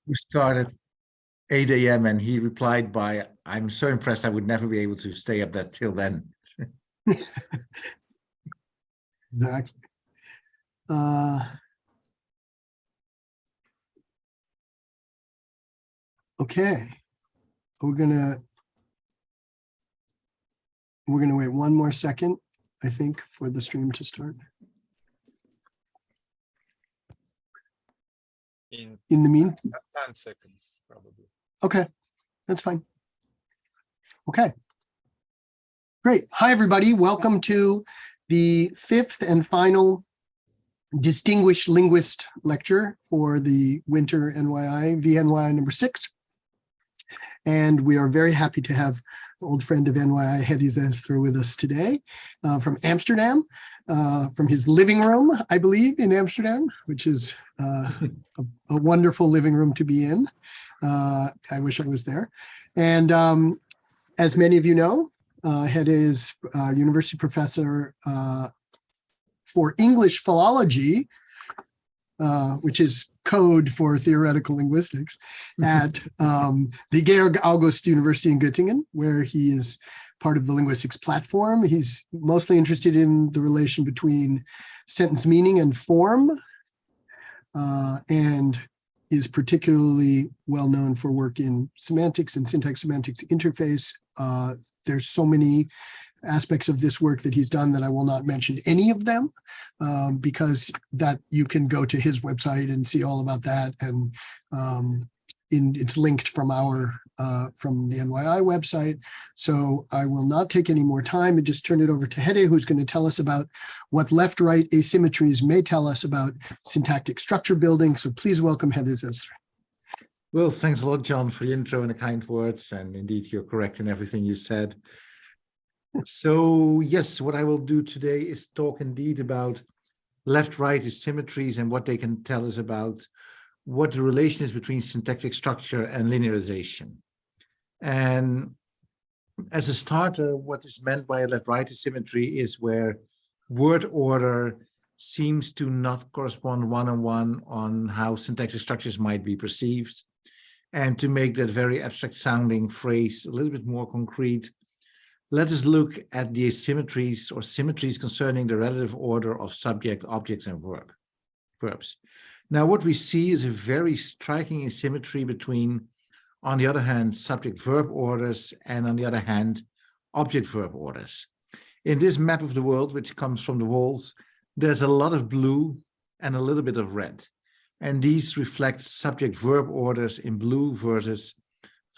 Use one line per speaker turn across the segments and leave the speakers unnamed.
who started 8 a.m. and he replied by, "I'm so impressed I would never be able to stay up that till then."
Exactly. Okay, we're gonna wait one more second, I think, for the stream to start. In the mean,
10 seconds, probably.
Okay, that's fine. Okay, great. Hi, everybody. Welcome to the 5th and final Distinguished Linguist lecture for the winter NYI, V-NYI number 6. And we are very happy to have an old friend of NYI, Hedde Zeijlstra, with us today from Amsterdam, from his living room, I believe, in Amsterdam, which is a wonderful living room to be in. I wish I was there. And as many of you know, Hedde is a university professor for English philology, which is code for theoretical linguistics, at the Georg August University in Göttingen, where he is part of the linguistics platform. He's mostly interested in the relation between sentence meaning and form, and is particularly well known for work in semantics and syntax semantics interface. There's so many aspects of this work that he's done that I will not mention any of them, because that you can go to his website and see all about that. And it's linked from from the NYI website. So I will not take any more time and just turn it over to Hedde, who's going to tell us about what left-right asymmetries may tell us about syntactic structure building. So please welcome Hedde Zeijlstra.
Well, thanks a lot, John, for the intro and the kind words. And indeed, you're correct in everything you said. So yes, what I will do today is talk indeed about left-right asymmetries and what they can tell us about what the relation is between syntactic structure and linearization. And as a starter, what is meant by a left-right asymmetry is where word order seems to not correspond one-on-one on how syntactic structures might be perceived. And to make that very abstract sounding phrase a little bit more concrete, let us look at the asymmetries or symmetries concerning the relative order of subject, objects, and verbs. Now, what we see is a very striking asymmetry between, on the other hand, subject-verb orders, and on the other hand, object-verb orders. In this map of the world, which comes from the walls, there's a lot of blue and a little bit of red. And these reflect subject-verb orders in blue versus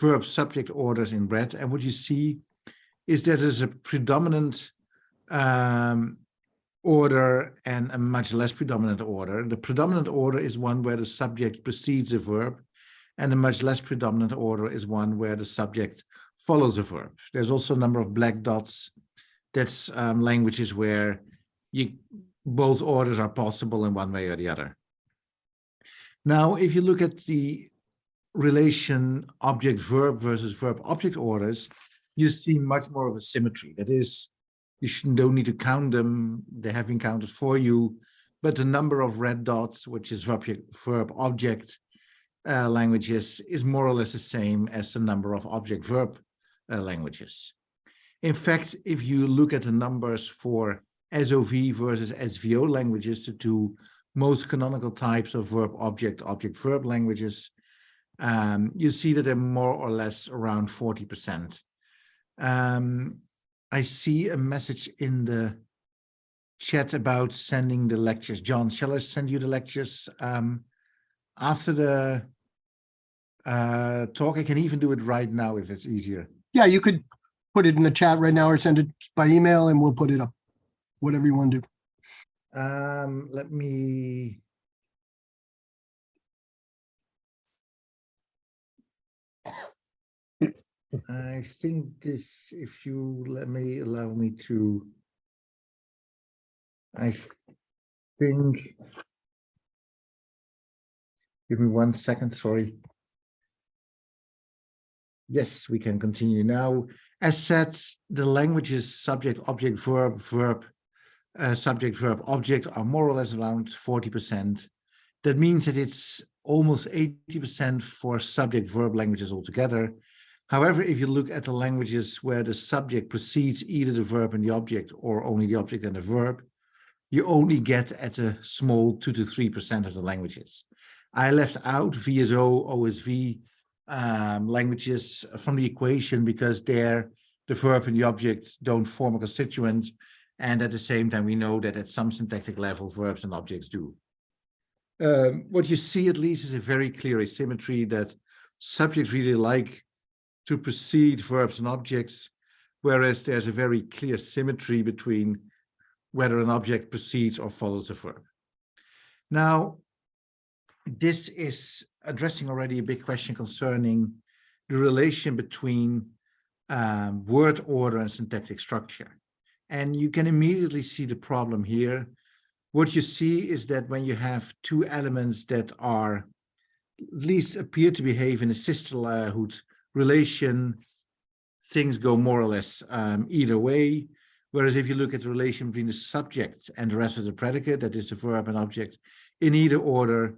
verb-subject orders in red. And what you see is that there's a predominant order and a much less predominant order. The predominant order is one where the subject precedes a verb, and a much less predominant order is one where the subject follows a verb. There's also a number of black dots. That's languages where both orders are possible in one way or the other. Now, if you look at the relation object-verb versus verb-object orders, you see much more of a symmetry. That is, you don't need to count them. They have been counted for you. But the number of red dots, which is verb-object languages, is more or less the same as the number of object-verb languages. In fact, if you look at the numbers for SOV versus SVO languages, the two most canonical types of verb-object, object-verb languages, you see that they're more or less around 40%. I see a message in the chat about sending the lectures. John, shall I send you the lectures after the talk? I can even do it right now if it's easier.
Yeah, you could put it in the chat right now or send it by email and we'll put it up, whatever you want to do.
Let me... I think this, if you allow me to, I think, give me 1 second, sorry. Yes, we can continue now. As said, the languages subject, object, verb, subject, verb, object are more or less around 40%. That means that it's almost 80% for subject-verb languages altogether. However, if you look at the languages where the subject precedes either the verb and the object or only the object and the verb, you only get at a small 2 to 3% of the languages. I left out VSO, OSV languages from the equation because there the verb and the object don't form a constituent. And at the same time, we know that at some syntactic level, verbs and objects do. What you see at least is a very clear asymmetry that subjects really like to precede verbs and objects, whereas there's a very clear symmetry between whether an object precedes or follows the verb. Now, this is addressing already a big question concerning the relation between word order and syntactic structure. And you can immediately see the problem here. What you see is that when you have two elements that are, at least appear to behave in a sisterhood relation, things go more or less either way. Whereas if you look at the relation between the subject and the rest of the predicate, that is the verb and object, in either order,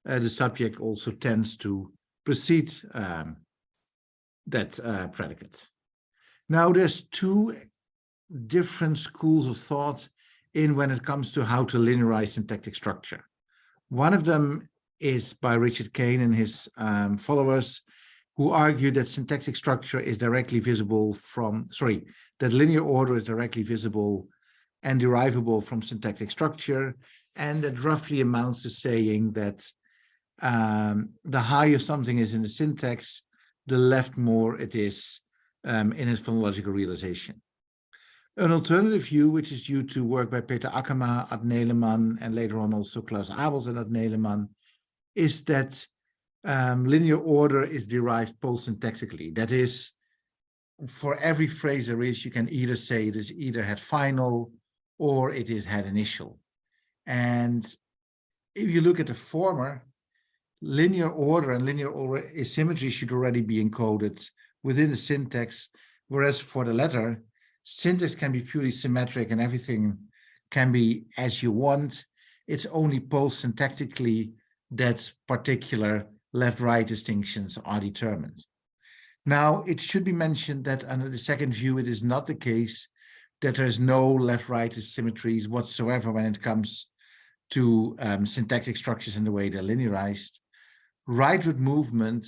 the subject also tends to precede that predicate. Now there's two different schools of thought in when it comes to how to linearize syntactic structure. One of them is by Richard Kayne and his followers, who argue that syntactic structure is directly visible from, that linear order is directly visible and derivable from syntactic structure, and that roughly amounts to saying that the higher something is in the syntax, the left more it is in its phonological realization. An alternative view, which is due to work by Peter Akkerma, Ad Neleman, and later on also Klaus Abels and Ad Neleman, is that linear order is derived post-syntactically. That is, for every phrase there is, you can either say it is either had final or it is had initial. And if you look at the former, linear order and linear order asymmetry should already be encoded within the syntax, whereas for the latter, syntax can be purely symmetric and everything can be as you want. It's only post-syntactically that particular left-right distinctions are determined. Now, it should be mentioned that under the second view, it is not the case that there's no left-right asymmetries whatsoever when it comes to syntactic structures and the way they're linearized. Rightward movement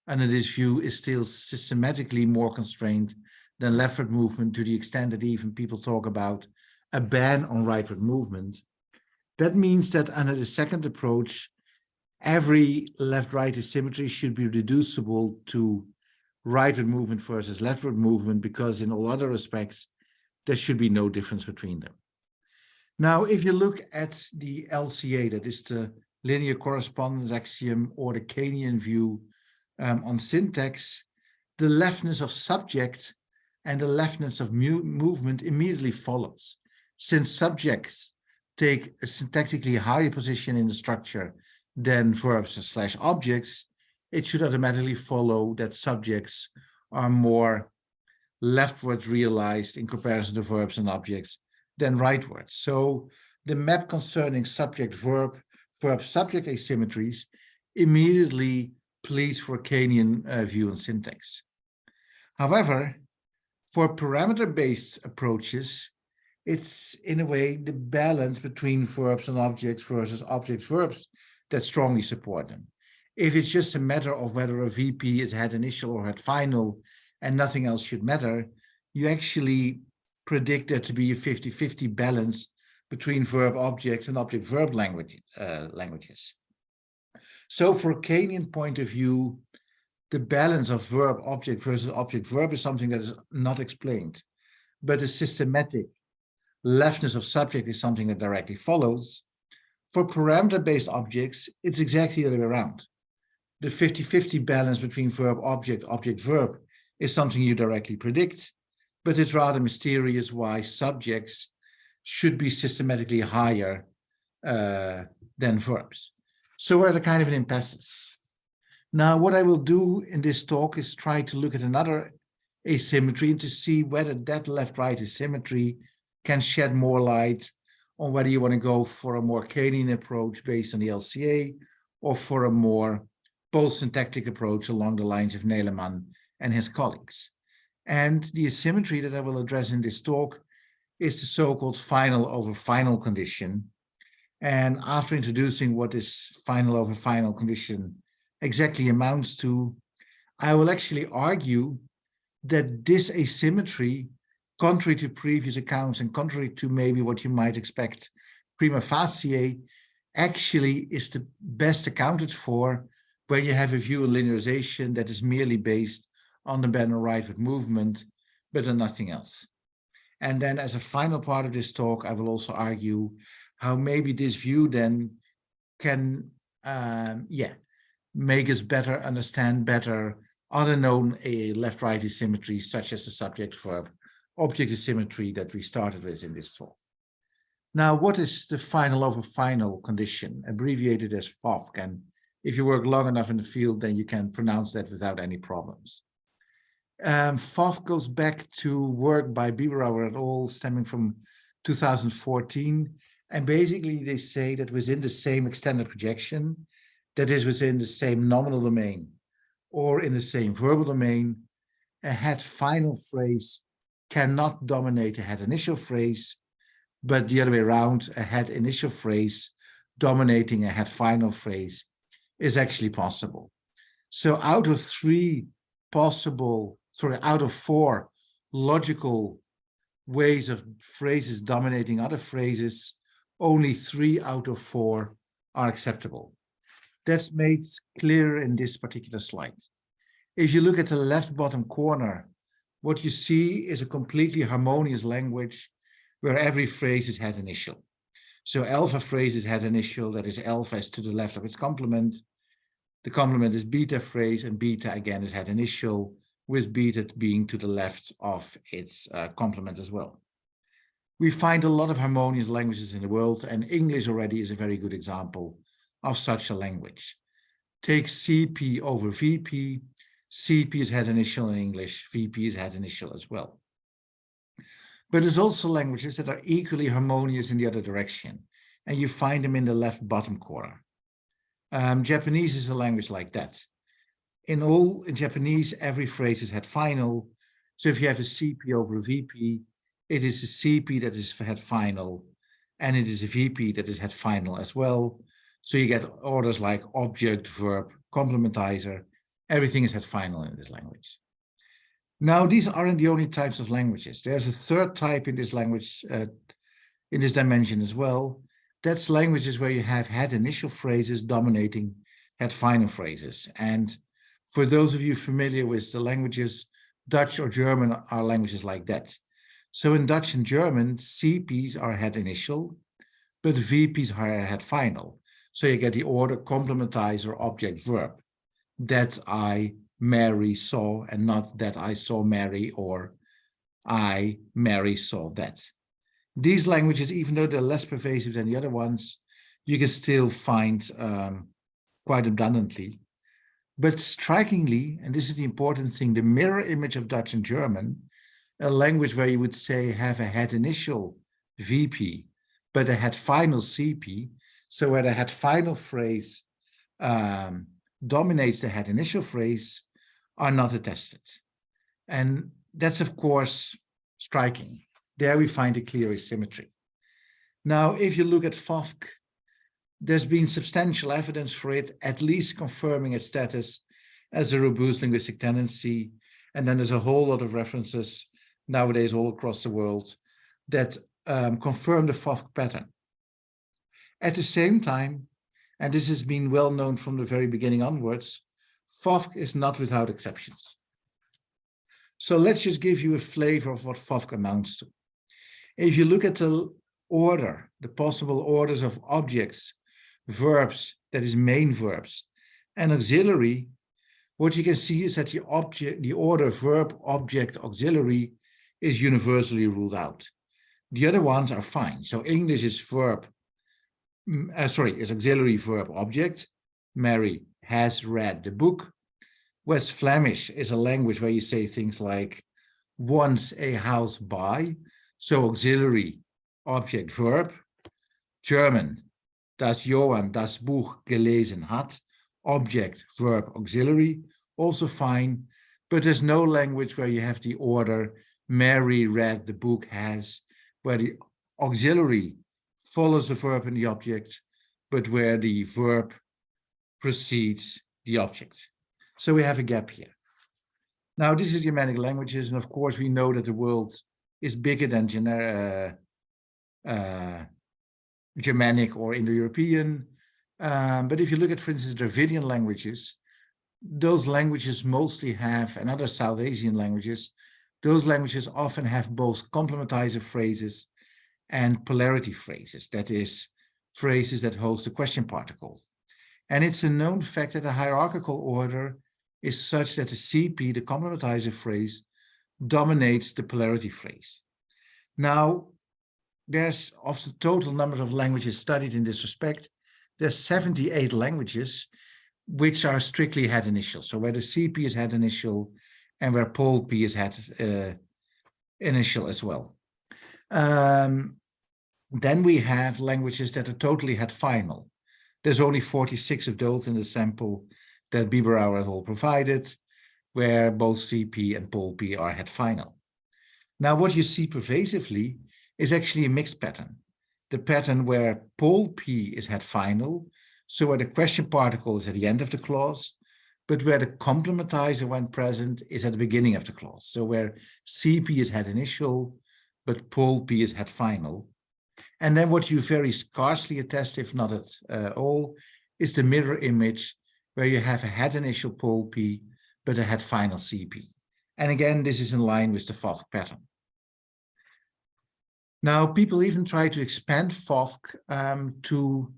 under this view is still systematically more constrained than leftward movement, to the extent that even people talk about a ban on rightward movement. That means that under the second approach, every left-right asymmetry should be reducible to rightward movement versus leftward movement, because in all other respects, there should be no difference between them. Now, if you look at the LCA, that is the linear correspondence axiom, or the Kaynian view on syntax, the leftness of subject and the leftness of movement immediately follows. Since subjects take a syntactically higher position in the structure than verbs / objects, it should automatically follow that subjects are more leftward realized in comparison to verbs and objects than rightward. So the map concerning subject-verb, verb-subject asymmetries immediately pleads for Kaynian view on syntax. However, for parameter-based approaches, it's in a way the balance between verbs and objects versus object-verbs that strongly support them. If it's just a matter of whether a VP is had initial or had final and nothing else should matter, you actually predict there to be a 50-50 balance between verb-object and object-verb languages. So for a Kaynian point of view, the balance of verb-object versus object-verb is something that is not explained, but the systematic leftness of subject is something that directly follows. For parameter-based objects, it's exactly the other way around. The 50-50 balance between verb-object, object-verb is something you directly predict, but it's rather mysterious why subjects should be systematically higher than verbs. So we're at a kind of an impasse. Now, what I will do in this talk is try to look at another asymmetry and to see whether that left-right asymmetry can shed more light on whether you want to go for a more Kaynian approach based on the LCA, or for a more post-syntactic approach along the lines of Neleman and his colleagues. And the asymmetry that I will address in this talk is the so-called final over final condition. And after introducing what this final over final condition exactly amounts to, I will actually argue that this asymmetry, contrary to previous accounts and contrary to maybe what you might expect prima facie, actually is the best accounted for when you have a view of linearization that is merely based on the Mandarin rightward movement, but on nothing else. And then as a final part of this talk, I will also argue how maybe this view then can, make us better understand better other known left-right asymmetries, such as the subject-verb object asymmetry that we started with in this talk. Now, what is the final over final condition, abbreviated as FOFC? And if you work long enough in the field, then you can pronounce that without any problems. FOFC goes back to work by Biberauer et al. Stemming from 2014. And basically, they say that within the same extended projection, that is within the same nominal domain or in the same verbal domain, a head final phrase cannot dominate a head initial phrase, but the other way around, a head initial phrase dominating a head final phrase is actually possible. So out of four logical ways of phrases dominating other phrases, only 3 out of 4 are acceptable. That's made clear in this particular slide. If you look at the left bottom corner, what you see is a completely harmonious language where every phrase is head initial. So alpha phrase is head initial, that is alpha is to the left of its complement. The complement is beta phrase, and beta again is head initial, with beta being to the left of its complement as well. We find a lot of harmonious languages in the world, and English already is a very good example of such a language. Take CP over VP. CP is head initial in English, VP is head initial as well. But there's also languages that are equally harmonious in the other direction, and you find them in the left bottom corner. Japanese is a language like that. In Japanese, every phrase is head final. So if you have a CP over a VP, it is a CP that is head final, and it is a VP that is head final as well. So you get orders like object, verb, complementizer. Everything is head final in this language. Now, these aren't the only types of languages. There's a third type in this language, in this dimension as well. That's languages where you have head initial phrases dominating head final phrases. And for those of you familiar with the languages, Dutch or German are languages like that. So in Dutch and German, CPs are head initial, but VPs are head final. So you get the order complementizer object verb. That I, Mary, saw, and not that I saw Mary or I, Mary, saw that. These languages, even though they're less pervasive than the other ones, you can still find quite abundantly. But strikingly, and this is the important thing, the mirror image of Dutch and German, a language where you would say have a head initial VP, but a head final CP, so where the head final phrase dominates the head initial phrase, are not attested. And that's, of course, striking. There we find a clear asymmetry. Now, if you look at FOFC, there's been substantial evidence for it, at least confirming its status as a robust linguistic tendency. And then there's a whole lot of references nowadays all across the world that confirm the FOFC pattern. At the same time, and this has been well known from the very beginning onwards, FOFC is not without exceptions. So let's just give you a flavor of what FOFC amounts to. If you look at the order, the possible orders of objects, verbs, that is main verbs, and auxiliary, what you can see is that the order verb, object, auxiliary is universally ruled out. The other ones are fine. So English is is auxiliary verb object. Mary has read the book. West Flemish is a language where you say things like once a house by, so auxiliary object verb. German, das Johann das Buch gelesen hat, object, verb, auxiliary, also fine, but there's no language where you have the order Mary read the book has, where the auxiliary follows the verb and the object, but where the verb precedes the object. So we have a gap here. Now, this is Germanic languages, and of course we know that the world is bigger than Germanic or Indo-European. But if you look at, for instance, Dravidian languages, those languages mostly have, and other South Asian languages, those languages often have both complementizer phrases and polarity phrases, that is, phrases that host a question particle. And it's a known fact that the hierarchical order is such that the CP, the complementizer phrase, dominates the polarity phrase. Now, there's, of the total number of languages studied in this respect, there's 78 languages which are strictly head initial. So where the CP is head initial and where pol P is head initial as well. Then we have languages that are totally head final. There's only 46 of those in the sample that Biberauer et al. Provided, where both CP and pol P are head final. Now, what you see pervasively is actually a mixed pattern. The pattern where pol P is head final, so where the question particle is at the end of the clause, but where the complementizer, when present, is at the beginning of the clause. So where CP is head initial, but pol P is head final. And then what you very scarcely attest, if not at all, is the mirror image, where you have a head initial pol P, but a head final CP. And again, this is in line with the FOFC pattern. Now, people even try to expand FOFC to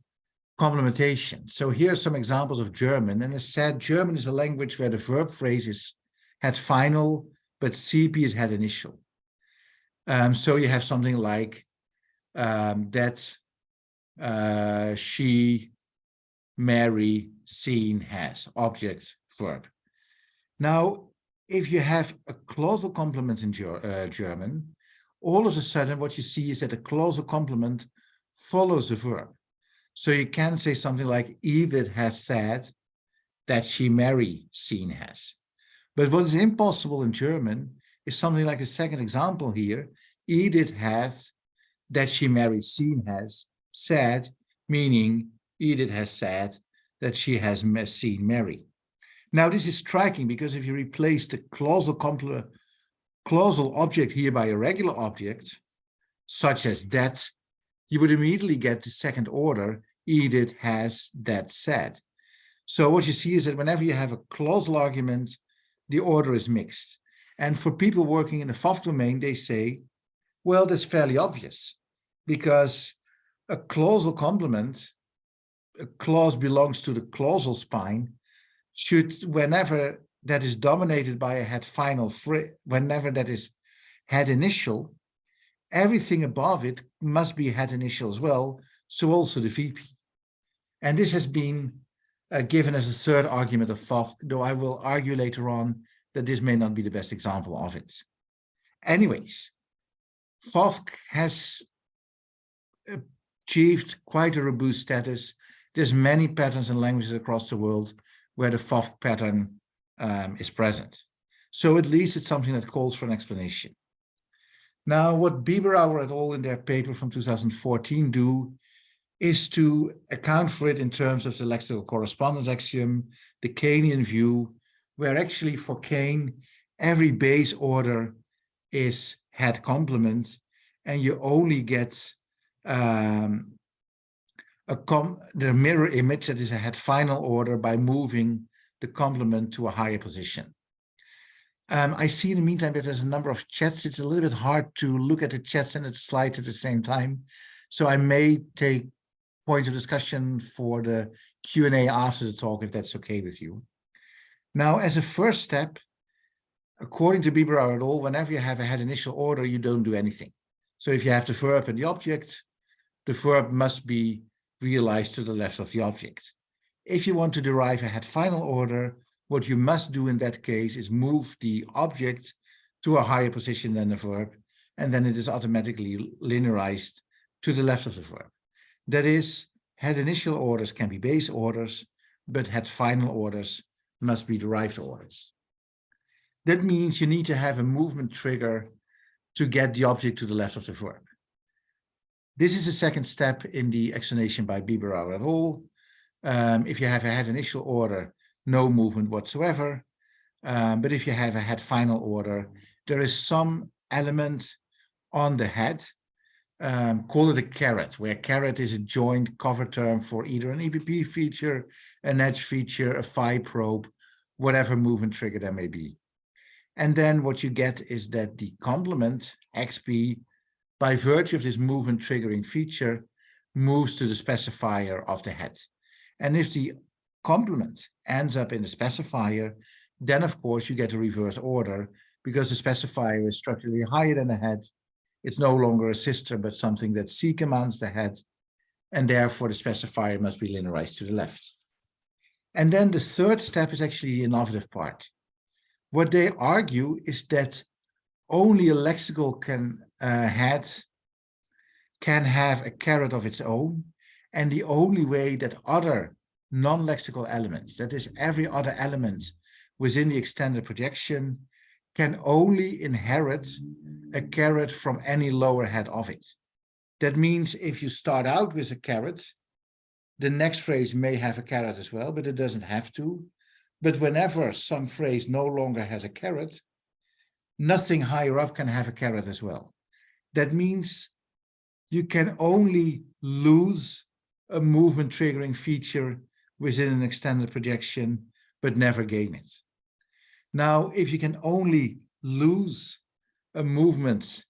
complementation. So here are some examples of German. And as said, German is a language where the verb phrase is head final, but CP is head initial. So you have something like that she, Mary, seen, has, object, verb. Now, if you have a clausal complement in German, all of a sudden what you see is that a clausal complement follows the verb. So you can say something like Edith has said that she, Mary, seen, has. But what is impossible in German is something like the second example here. Edith hath that she, Mary, seen, has said, meaning Edith has said that she has seen Mary. Now, this is striking because if you replace the clausal object here by a regular object, such as that, you would immediately get the second order, Edith has that said. So what you see is that whenever you have a clausal argument, the order is mixed. And for people working in the FOFC domain, they say, well, that's fairly obvious, because a clausal complement, a clause belongs to the clausal spine, should, whenever that is dominated by a head final, whenever that is head initial, everything above it must be head initial as well, so also the VP. And this has been given as a third argument of FOFC, though I will argue later on that this may not be the best example of it. Anyways, FOFC has achieved quite a robust status. There's many patterns and languages across the world where the FOFC pattern is present. So at least it's something that calls for an explanation. Now, what Biberauer et al. In their paper from 2014 do is to account for it in terms of the lexical correspondence axiom, the Kaynian view, where actually for Kayne, every base order is head complement, and you only get the mirror image that is a head final order by moving the complement to a higher position. I see in the meantime that there's a number of chats. It's a little bit hard to look at the chats and the slides at the same time. So I may take points of discussion for the Q&A after the talk, if that's okay with you. Now, as a first step, according to Biberauer et al., whenever you have a head initial order, you don't do anything. So if you have the verb and the object, the verb must be realized to the left of the object. If you want to derive a head final order, what you must do in that case is move the object to a higher position than the verb, and then it is automatically linearized to the left of the verb. That is, head initial orders can be base orders, but head final orders must be derived orders. That means you need to have a movement trigger to get the object to the left of the verb. This is the second step in the explanation by Biberauer et al. If you have a head initial order, no movement whatsoever. But if you have a head final order, there is some element on the head, call it a caret, where caret is a joint cover term for either an EPP feature, an edge feature, a phi probe, whatever movement trigger there may be. And then what you get is that the complement, XP, by virtue of this movement triggering feature, moves to the specifier of the head. And if the complement ends up in the specifier, then of course you get a reverse order because the specifier is structurally higher than the head. It's no longer a sister, but something that C commands the head. And therefore the specifier must be linearized to the left. And then the third step is actually the innovative part. What they argue is that only a lexical head can have a caret of its own, and the only way that other non-lexical elements, that is every other element within the extended projection, can only inherit a caret from any lower head of it. That means if you start out with a caret, the next phrase may have a caret as well, but it doesn't have to. But whenever some phrase no longer has a caret, nothing higher up can have a caret as well. That means you can only lose a movement triggering feature within an extended projection, but never gain it. Now, if you can only lose a movement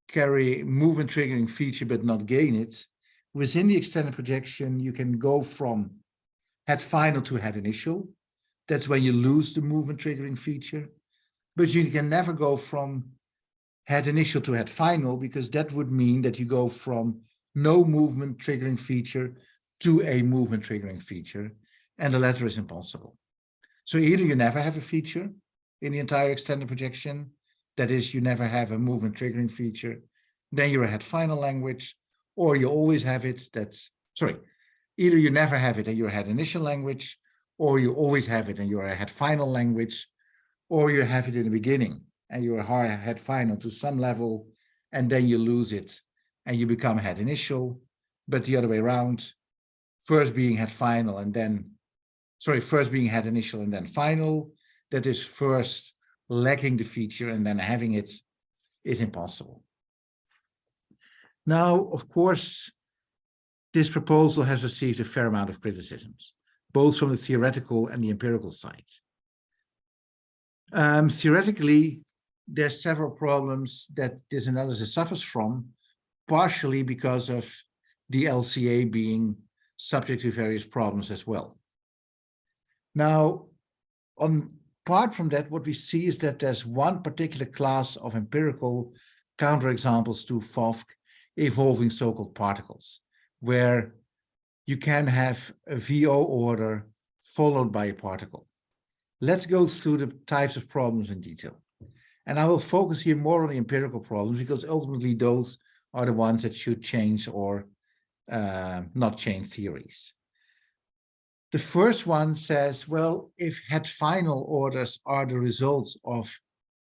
triggering feature, but not gain it, within the extended projection, you can go from head final to head initial. That's when you lose the movement triggering feature. But you can never go from head initial to head final, because that would mean that you go from no movement triggering feature to a movement triggering feature, and the latter is impossible. So either you never have a feature in the entire extended projection, that is, you never have a movement triggering feature, then you're a head final language, or you always have it, either you never have it and you're a head initial language, or you always have it and you're a head final language, or you have it in the beginning and you're a head final to some level, and then you lose it and you become head initial, but the other way around, first being head final and then, first being head initial and then final, that is first lacking the feature and then having it is impossible. Now, of course, this proposal has received a fair amount of criticisms, both from the theoretical and the empirical side. Theoretically, there's several problems that this analysis suffers from, partially because of the LCA being subject to various problems as well. Now, apart from that, what we see is that there's one particular class of empirical counterexamples to FOFC involving so-called particles, where you can have a VO order followed by a particle. Let's go through the types of problems in detail. And I will focus here more on the empirical problems, because ultimately those are the ones that should change or not change theories. The first one says, well, if head final orders are the result of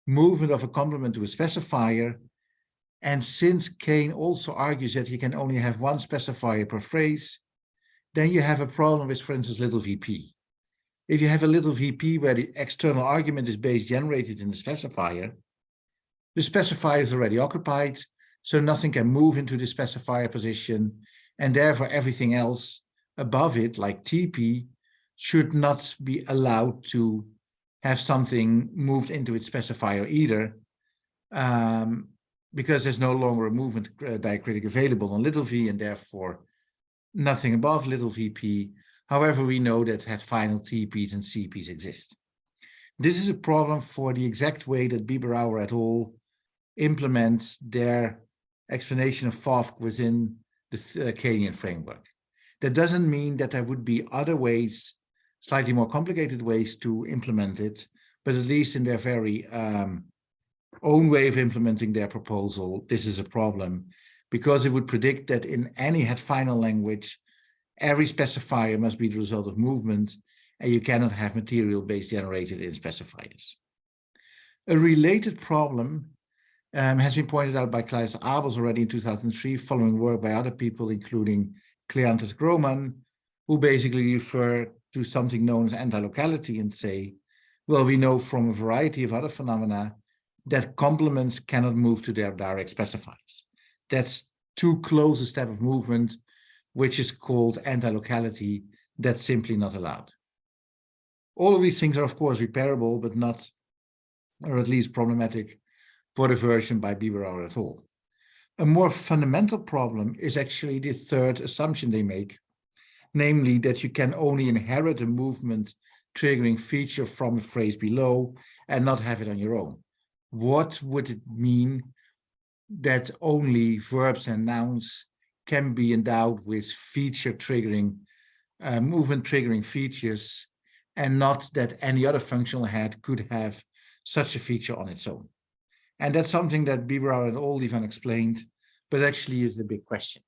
movement of a complement to a specifier, and since Kayne also argues that you can only have one specifier per phrase, then you have a problem with, for instance, little vp. If you have a little vp where the external argument is base generated in the specifier is already occupied, so nothing can move into the specifier position, and therefore everything else above it, like TP, should not be allowed to have something moved into its specifier either, because there's no longer a movement diacritic available on little v, and therefore nothing above little vp. However, we know that head final TPs and CPs exist. This is a problem for the exact way that Biberauer et al. Implement their explanation of FOFC within the Kaynian framework. That doesn't mean that there would be other ways, slightly more complicated ways to implement it, but at least in their very own way of implementing their proposal, this is a problem, because it would predict that in any head final language, every specifier must be the result of movement, and you cannot have material base generated in specifiers. A related problem has been pointed out by Klaus Abels already in 2003, following work by other people, including Kleanthus Groman, who basically refer to something known as anti-locality and say, well, we know from a variety of other phenomena that complements cannot move to their direct specifiers. That's too close a step of movement, which is called anti-locality. That's simply not allowed. All of these things are, of course, repairable, but not, or at least problematic for the version by Biberauer at all. A more fundamental problem is actually the third assumption they make, namely that you can only inherit a movement triggering feature from a phrase below and not have it on your own. What would it mean that only verbs and nouns can be endowed with feature triggering, movement triggering features, and not that any other functional head could have such a feature on its own? And that's something that Biberauer and Oldievan explained, but actually is a big question.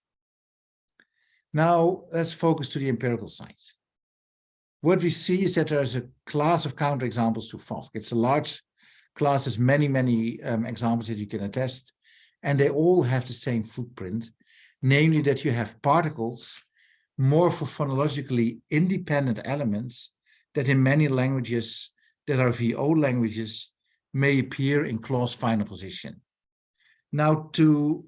Now let's focus to the empirical side. What we see is that there's a class of counterexamples to FOFC. It's a large class, there's many examples that you can attest, and they all have the same footprint, namely that you have particles, morphophonologically independent elements that in many languages that are VO languages may appear in clause final position. Now, to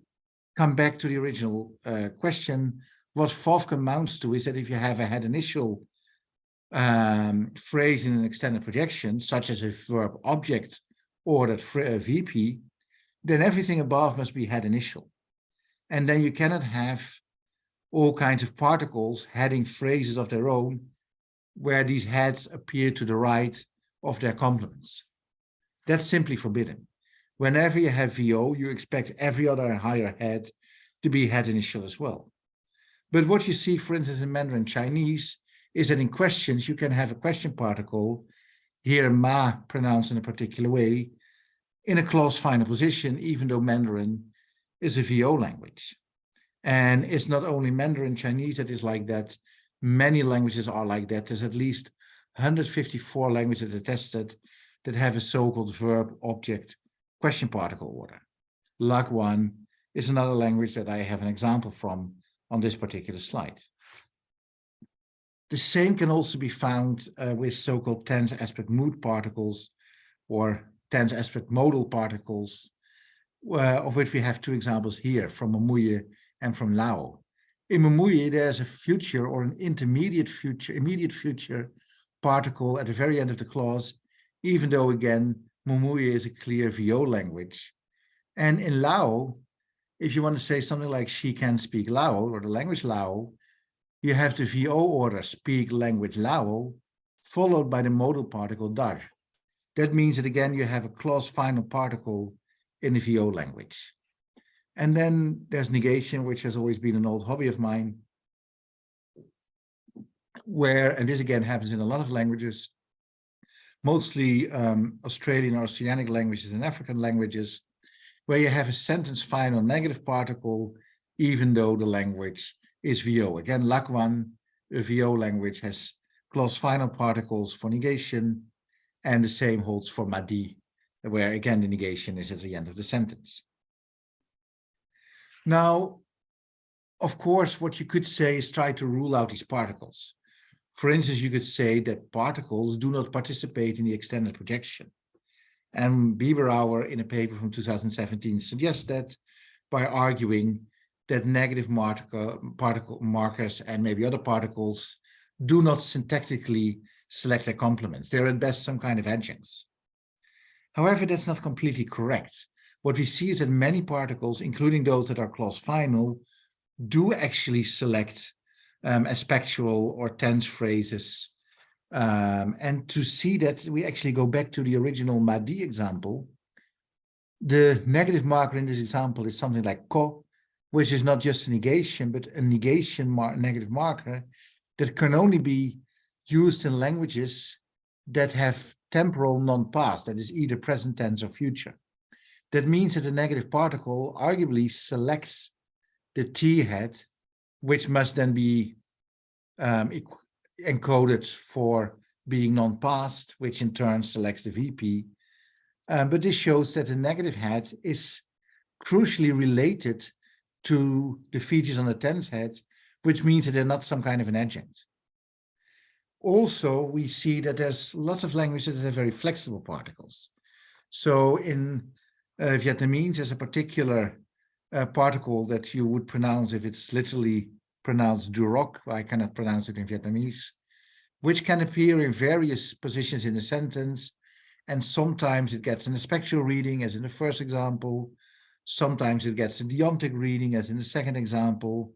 come back to the original question, what FOFC amounts to is that if you have a head initial phrase in an extended projection, such as a verb object or that VP, then everything above must be head initial. And then you cannot have all kinds of particles heading phrases of their own where these heads appear to the right of their complements. That's simply forbidden. Whenever you have VO, you expect every other higher head to be head initial as well. But what you see, for instance, in Mandarin Chinese is that in questions, you can have a question particle, here ma pronounced in a particular way, in a clause final position, even though Mandarin is a VO language. And it's not only Mandarin Chinese that is like that, many languages are like that. There's at least 154 languages that are tested that have a so-called verb object question particle order. Lagwan is another language that I have an example from on this particular slide. The same can also be found with so-called tense aspect mood particles or tense aspect modal particles, of which we have two examples here from Mamuye and from Lao. In Mamuye, there's a future or an immediate future particle at the very end of the clause, even though, again, Mamuye is a clear VO language. And in Lao, if you want to say something like she can speak Lao or the language Lao, you have the VO order speak language Lao, followed by the modal particle dar. That means that, again, you have a clause final particle in the VO language. And then there's negation, which has always been an old hobby of mine, where, and this again happens in a lot of languages, mostly Australian or Oceanic languages and African languages, where you have a sentence final negative particle, even though the language is VO. Again, Lagwan, a VO language, has clause final particles for negation, and the same holds for Madi, where again the negation is at the end of the sentence. Now, of course, what you could say is try to rule out these particles. For instance, you could say that particles do not participate in the extended projection. And Biberauer, in a paper from 2017, suggests that by arguing that negative particle markers and maybe other particles do not syntactically select their complements. They're at best some kind of adjuncts. However, that's not completely correct. What we see is that many particles, including those that are clause final, do actually select aspectual or tense phrases. And to see that, we actually go back to the original Madi example. The negative marker in this example is something like ko, which is not just a negation, but a negation negative marker that can only be used in languages that have temporal non-past, that is either present tense or future. That means that the negative particle arguably selects the T head, which must then be encoded for being non-passed, which in turn selects the VP. But this shows that the negative head is crucially related to the features on the tense head, which means that they're not some kind of an adjunct. Also, we see that there's lots of languages that have very flexible particles. So in Vietnamese, there's a particular particle that you would pronounce if it's literally pronounced duroc. I cannot pronounce it in Vietnamese, which can appear in various positions in the sentence. And sometimes it gets in a spectral reading, as in the first example. Sometimes it gets in deontic reading, as in the second example.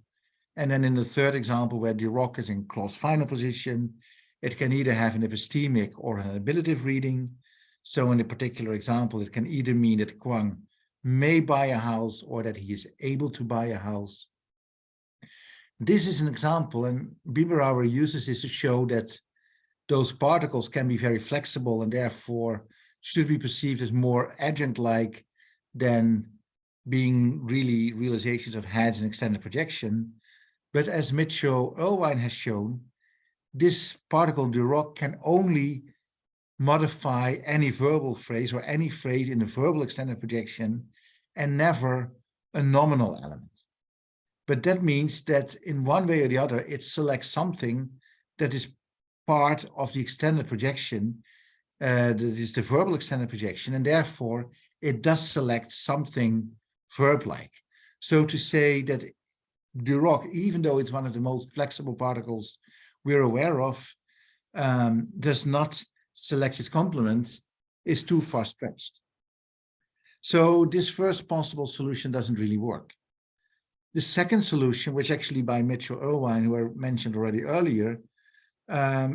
And then in the third example, where duroc is in clause final position, it can either have an epistemic or an ablative reading. So in a particular example, it can either mean that Quang may buy a house or that he is able to buy a house. This is an example, and Biberauer uses this to show that those particles can be very flexible and therefore should be perceived as more adjunct-like than being really realizations of heads and extended projection. But as Mitchell-Irwine has shown, this particle duroc can only modify any verbal phrase or any phrase in the verbal extended projection and never a nominal element. But that means that in one way or the other, it selects something that is part of the extended projection, that is the verbal extended projection, and therefore it does select something verb-like. So to say that duroc, even though it's one of the most flexible particles we're aware of, does not select its complement is too far stretched. So this first possible solution doesn't really work. The second solution, which actually by Mitchell-Irwine, who I mentioned already earlier,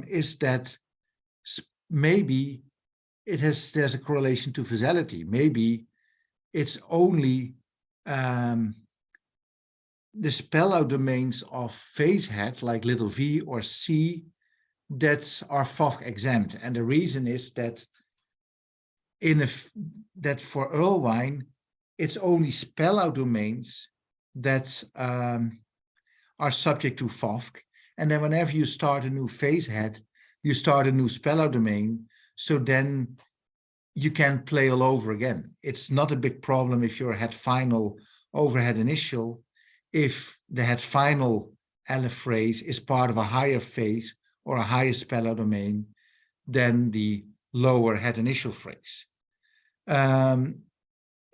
is that maybe there's a correlation to causality. Maybe it's only the spell-out domains of phase heads like little v or c that are FOFC exempt. And the reason is that that for Irwine, it's only spell-out domains that are subject to FOFC. And then whenever you start a new phase head, you start a new spell-out domain. So then you can play all over again. It's not a big problem if you're head final over head initial, if the head final Aleph phrase is part of a higher phase or a higher spell-out domain than the lower head initial phrase.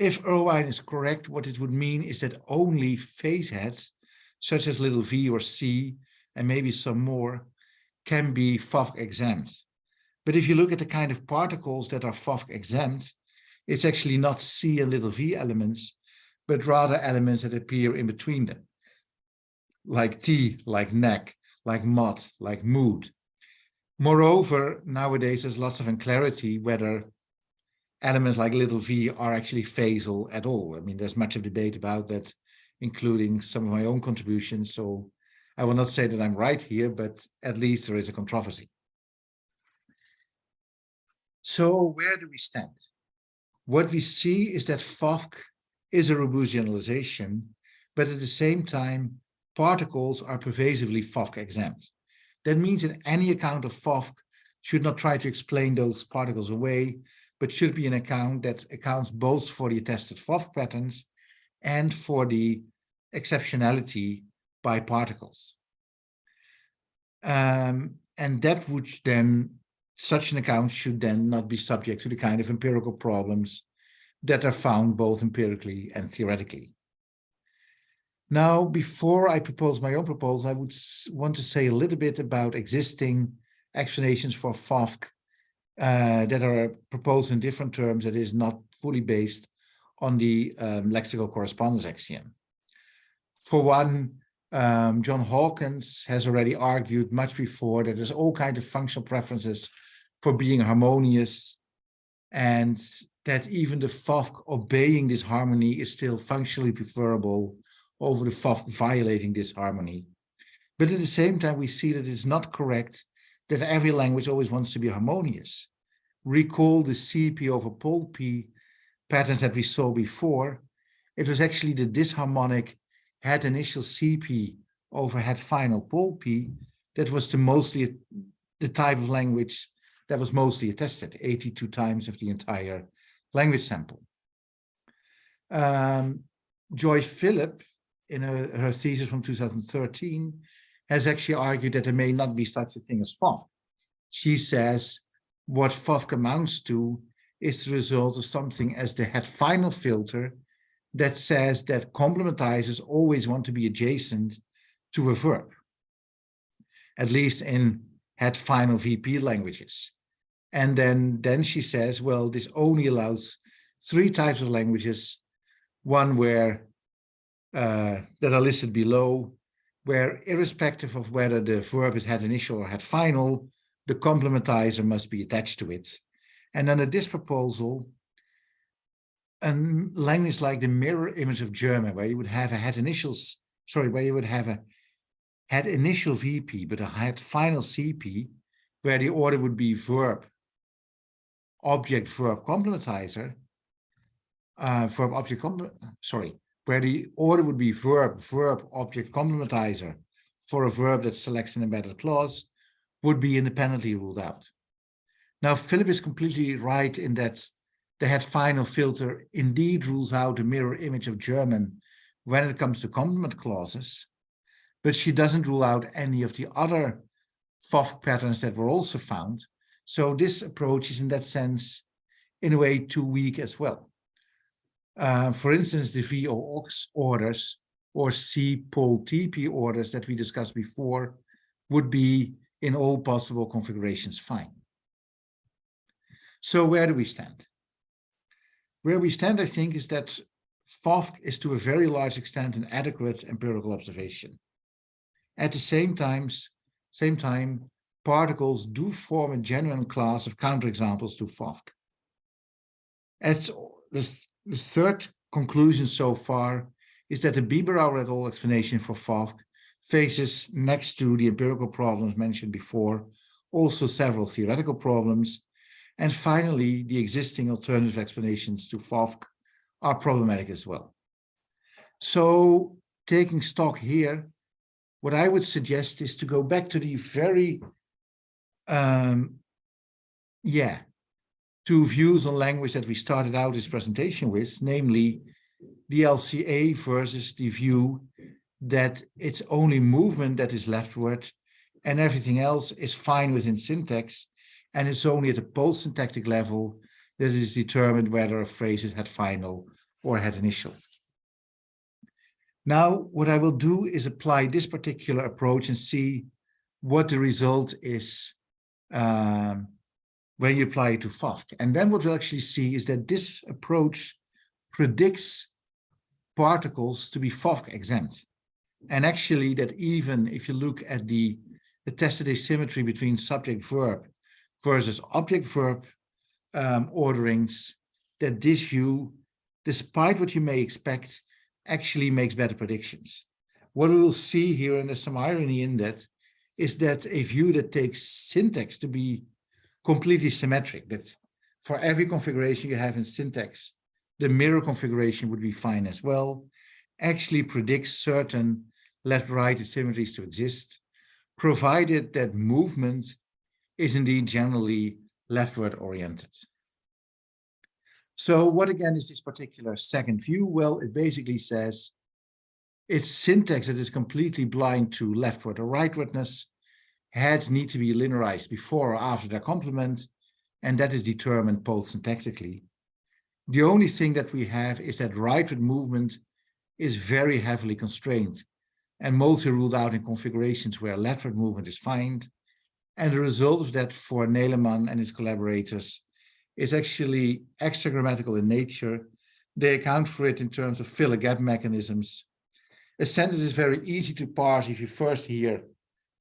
If Irwine is correct, what it would mean is that only phase heads, such as little v or c, and maybe some more, can be FOFC exempt. But if you look at the kind of particles that are FOFC exempt, it's actually not c and little v elements, but rather elements that appear in between them, like t, like neck, like mod, like mood. Moreover, nowadays there's lots of unclarity whether elements like little v are actually phasal at all. I mean, there's much of debate about that, including some of my own contributions. So I will not say that I'm right here, but at least there is a controversy. So where do we stand? What we see is that FOFC is a robust generalization, but at the same time, particles are pervasively FOFC exempt. That means that any account of FOFC should not try to explain those particles away, but should be an account that accounts both for the attested FOFC patterns and for the exceptionality by particles. And that would then, such an account should then not be subject to the kind of empirical problems that are found both empirically and theoretically. Now, before I propose my own proposal, I would want to say a little bit about existing explanations for FOFC that are proposed in different terms that is not fully based on the lexical correspondence axiom. For one, John Hawkins has already argued much before that there's all kinds of functional preferences for being harmonious, and that even the FOFC obeying this harmony is still functionally preferable over the FOFC violating this harmony. But at the same time, we see that it's not correct that every language always wants to be harmonious. Recall the CP over pol P patterns that we saw before. It was actually the disharmonic head initial CP over head final pol P that was the type of language that was mostly attested, 82 times of the entire language sample. Joy Phillip, in her thesis from 2013, has actually argued that there may not be such a thing as FOFC. She says what FOFC amounts to is the result of something as the Hedde final filter that says that complementizers always want to be adjacent to a verb, at least in Hedde final VP languages. And then she says, well, this only allows 3 types of languages, one where that are listed below, where irrespective of whether the verb is Hedde initial or Hedde final, the complementizer must be attached to it. And under this proposal, a language like the mirror image of German, where you would have a Hedde initials, where you would have a Hedde initial VP, but a Hedde final CP, where the order would be verb, object, verb, complementizer, verb, object, where the order would be verb, verb, object, complementizer for a verb that selects an embedded clause, would be independently ruled out. Now, Philip is completely right in that the Hedde final filter indeed rules out the mirror image of German when it comes to complement clauses, but she doesn't rule out any of the other FOFC patterns that were also found. So this approach is in that sense, in a way, too weak as well. For instance, the VOX orders or C-pol-TP orders that we discussed before would be in all possible configurations fine. So where do we stand? Where we stand, I think, is that FOFC is to a very large extent an adequate empirical observation. At the same time, particles do form a genuine class of counterexamples to FOFC. At the third conclusion so far is that the Biberauer et al. Explanation for FOFC faces, next to the empirical problems mentioned before, also several theoretical problems. And finally, the existing alternative explanations to FOFC are problematic as well. So taking stock here, what I would suggest is to go back to the very, two views on language that we started out this presentation with, namely the LCA versus the view that it's only movement that is leftward and everything else is fine within syntax, and it's only at the post-syntactic level that is determined whether a phrase is Hedde final or Hedde initial. Now, what I will do is apply this particular approach and see what the result is when you apply it to FOFC. And then what we'll actually see is that this approach predicts particles to be FOFC exempt. And actually that even if you look at the attested asymmetry between subject-verb versus object-verb orderings, that this view, despite what you may expect, actually makes better predictions. What we will see here, and there's some irony in that, is that a view that takes syntax to be completely symmetric, that for every configuration you have in syntax, the mirror configuration would be fine as well, actually predicts certain left-right asymmetries to exist, provided that movement is indeed generally leftward oriented. So what again is this particular second view? Well, it basically says it's syntax that is completely blind to leftward or rightwardness. Heads need to be linearized before or after their complement, and that is determined post-syntactically. The only thing that we have is that rightward movement is very heavily constrained and mostly ruled out in configurations where leftward movement is fine. And the result of that for Neleman and his collaborators is actually extra grammatical in nature. They account for it in terms of fill-a-gap mechanisms. A sentence is very easy to parse if you first hear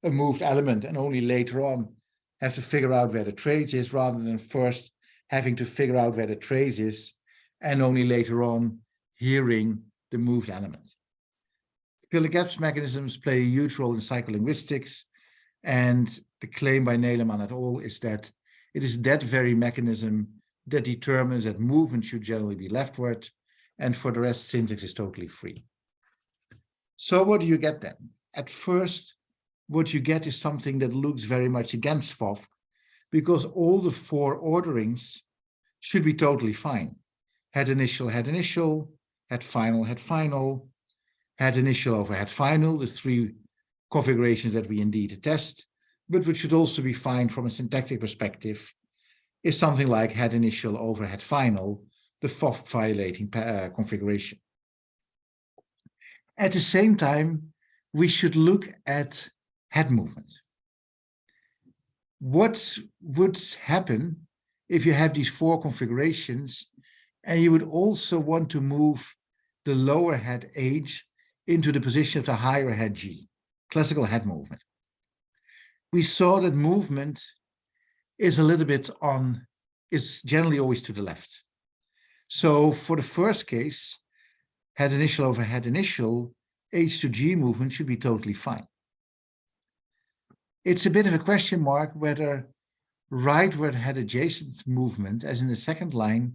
a moved element and only later on have to figure out where the trace is, rather than first having to figure out where the trace is and only later on hearing the moved element. Fill-a-gap mechanisms play a huge role in psycholinguistics, and the claim by Neleman et al. Is that it is that very mechanism that determines that movement should generally be leftward, and for the rest, syntax is totally free. So what do you get then? At first, what you get is something that looks very much against FOFC, because all the four orderings should be totally fine. Head initial, head final, head initial over head final, the three configurations that we indeed test, but which should also be fine from a syntactic perspective, is something like head initial over head final, the FOFC violating configuration. At the same time, we should look at head movement. What would happen if you have these four configurations and you would also want to move the lower head H into the position of the higher head G, classical head movement? We saw that movement is a little bit is generally always to the left. So for the first case, head initial over head initial, H to G movement should be totally fine. It's a bit of a question mark whether rightward head adjacent movement, as in the second line,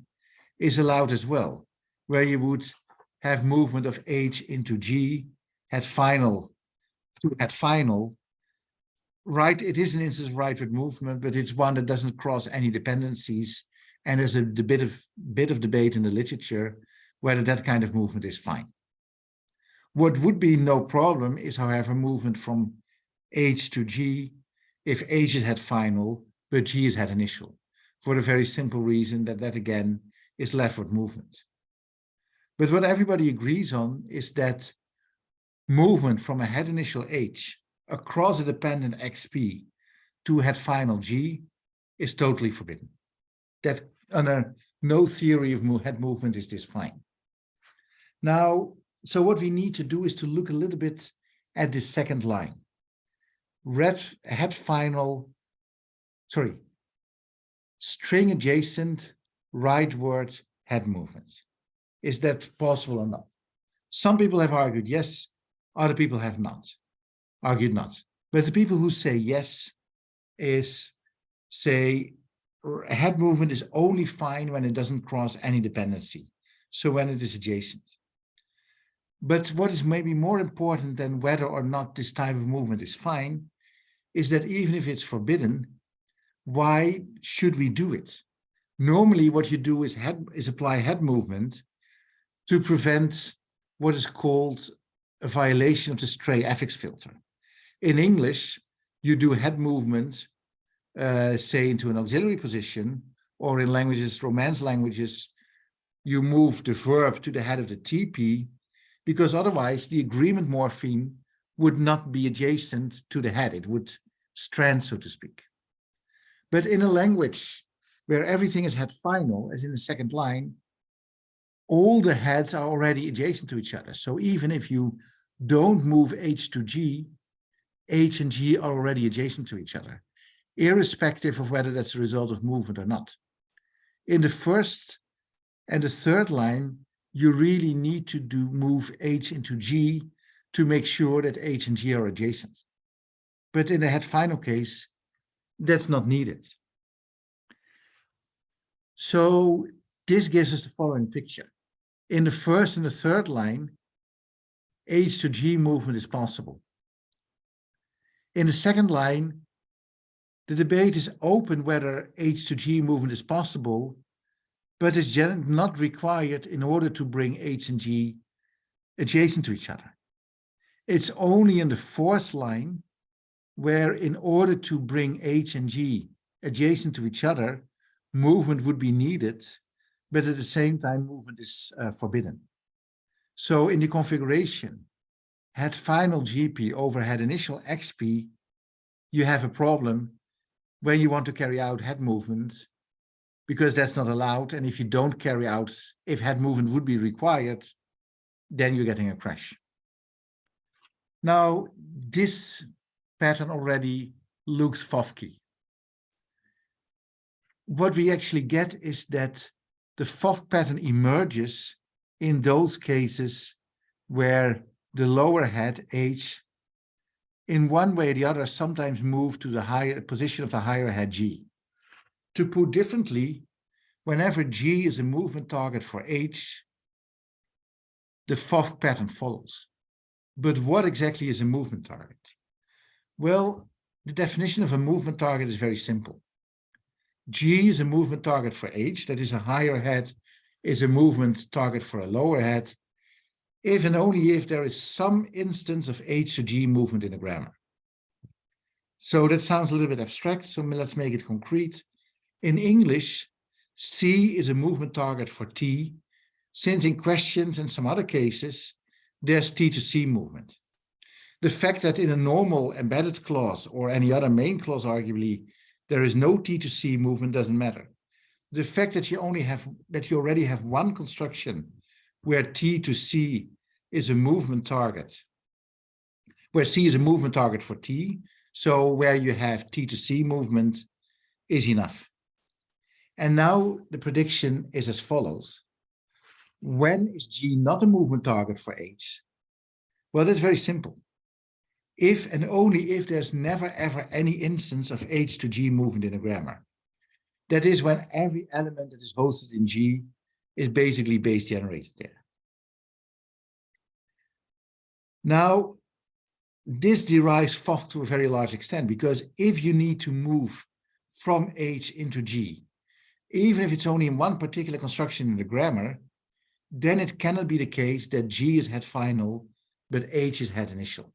is allowed as well, where you would have movement of H into G, head final to head final. Right, it is an instance of rightward movement, but it's one that doesn't cross any dependencies, and there's a bit of debate in the literature whether that kind of movement is fine. What would be no problem is, however, movement from H to G if H is head final, but G is head initial, for the very simple reason that that again is leftward movement. But what everybody agrees on is that movement from a head initial H across a dependent XP to head final G is totally forbidden. That under no theory of head movement is this fine. Now, so what we need to do is to look a little bit at this second line. String adjacent rightward head movement. Is that possible or not? Some people have argued yes, other people have argued not. But the people who say yes say head movement is only fine when it doesn't cross any dependency. So when it is adjacent. But what is maybe more important than whether or not this type of movement is fine is that even if it's forbidden, why should we do it? Normally what you do is apply head movement to prevent what is called a violation of the stray affix filter. In English, you do head movement, say into an auxiliary position, or in languages, Romance languages, you move the verb to the head of the TP, because otherwise the agreement morpheme would not be adjacent to the head. It would strand, so to speak. But in a language where everything is head final, as in the second line, all the heads are already adjacent to each other. So even if you don't move H to G, H and G are already adjacent to each other, irrespective of whether that's a result of movement or not. In the first and the third line, you really need to move H into G to make sure that H and G are adjacent. But in the head final case, that's not needed. So this gives us the following picture. In the first and the third line, H to G movement is possible. In the second line, the debate is open whether H to G movement is possible, but it's not required in order to bring H and G adjacent to each other. It's only in the fourth line where, in order to bring H and G adjacent to each other, movement would be needed, but at the same time, movement is forbidden. So in the configuration, head final GP over head initial XP, you have a problem when you want to carry out head movement, because that's not allowed. And if you don't carry out, if head movement would be required, then you're getting a crash. Now, this pattern already looks FOFC. What we actually get is that the FOFC pattern emerges in those cases where the lower head H, in one way or the other, sometimes move to the higher position of the higher head G. To put differently, whenever G is a movement target for H, the FOFC pattern follows. But what exactly is a movement target? Well, the definition of a movement target is very simple. G is a movement target for H, that is a higher head is a movement target for a lower head, if and only if there is some instance of H to G movement in a grammar. So that sounds a little bit abstract, so let's make it concrete. In English, C is a movement target for T, since in questions and some other cases, there's T to C movement. The fact that in a normal embedded clause or any other main clause, arguably, there is no T to C movement doesn't matter. The fact that you already have one construction where T to C is a movement target, where C is a movement target for T, so where you have T to C movement is enough. And now the prediction is as follows. When is G not a movement target for H? Well, that's very simple. If and only if there's never ever any instance of H to G movement in a grammar. That is when every element that is hosted in G is basically base generated there. Now, this derives FOFC to a very large extent, because if you need to move from H into G, even if it's only in one particular construction in the grammar, then it cannot be the case that G is head final, but H is head initial.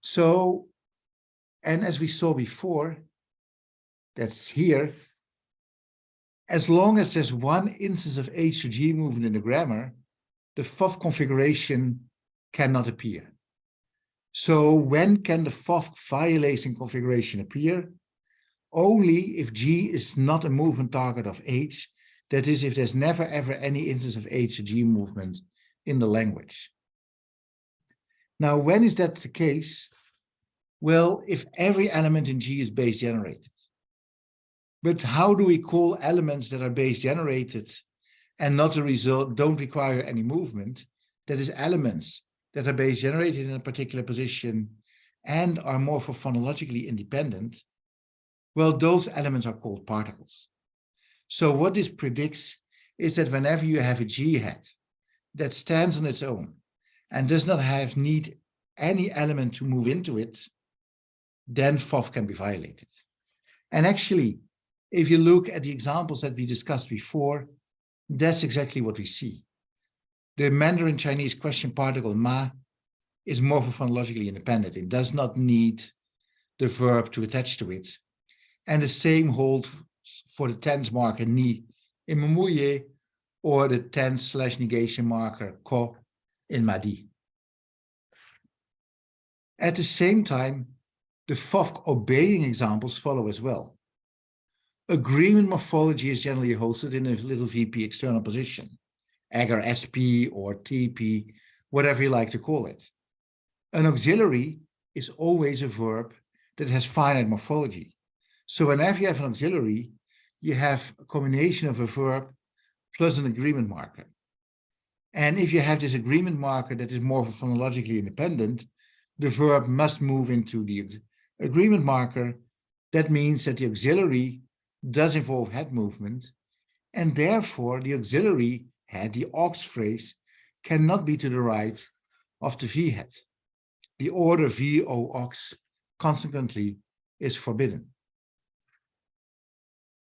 So, and as we saw before, that's here, as long as there's one instance of H to G movement in the grammar, the FOFC configuration cannot appear. So when can the FOFC violation configuration appear? Only if G is not a movement target of H, that is, if there's never ever any instance of H to G movement in the language. Now, when is that the case? Well, if every element in G is base generated. But how do we call elements that are base generated and not a result, don't require any movement? That is, elements that are base generated in a particular position and are morphophonologically independent. Well, those elements are called particles. So what this predicts is that whenever you have a G head that stands on its own and does not need any element to move into it, then FOFC can be violated. And actually, if you look at the examples that we discussed before, that's exactly what we see. The Mandarin Chinese question particle ma is morphophonologically independent. It does not need the verb to attach to it. And the same holds for the tense marker ni in memoye or the tense/negation marker ko in madi. At the same time, the FOFC obeying examples follow as well. Agreement morphology is generally hosted in a little VP external position, agar SP or TP, whatever you like to call it. An auxiliary is always a verb that has finite morphology. So whenever you have an auxiliary, you have a combination of a verb plus an agreement marker. And if you have this agreement marker that is morphophonologically independent, the verb must move into the agreement marker. That means that the auxiliary does involve head movement, and therefore the auxiliary head, the aux phrase, cannot be to the right of the V head. The order V O aux consequently is forbidden.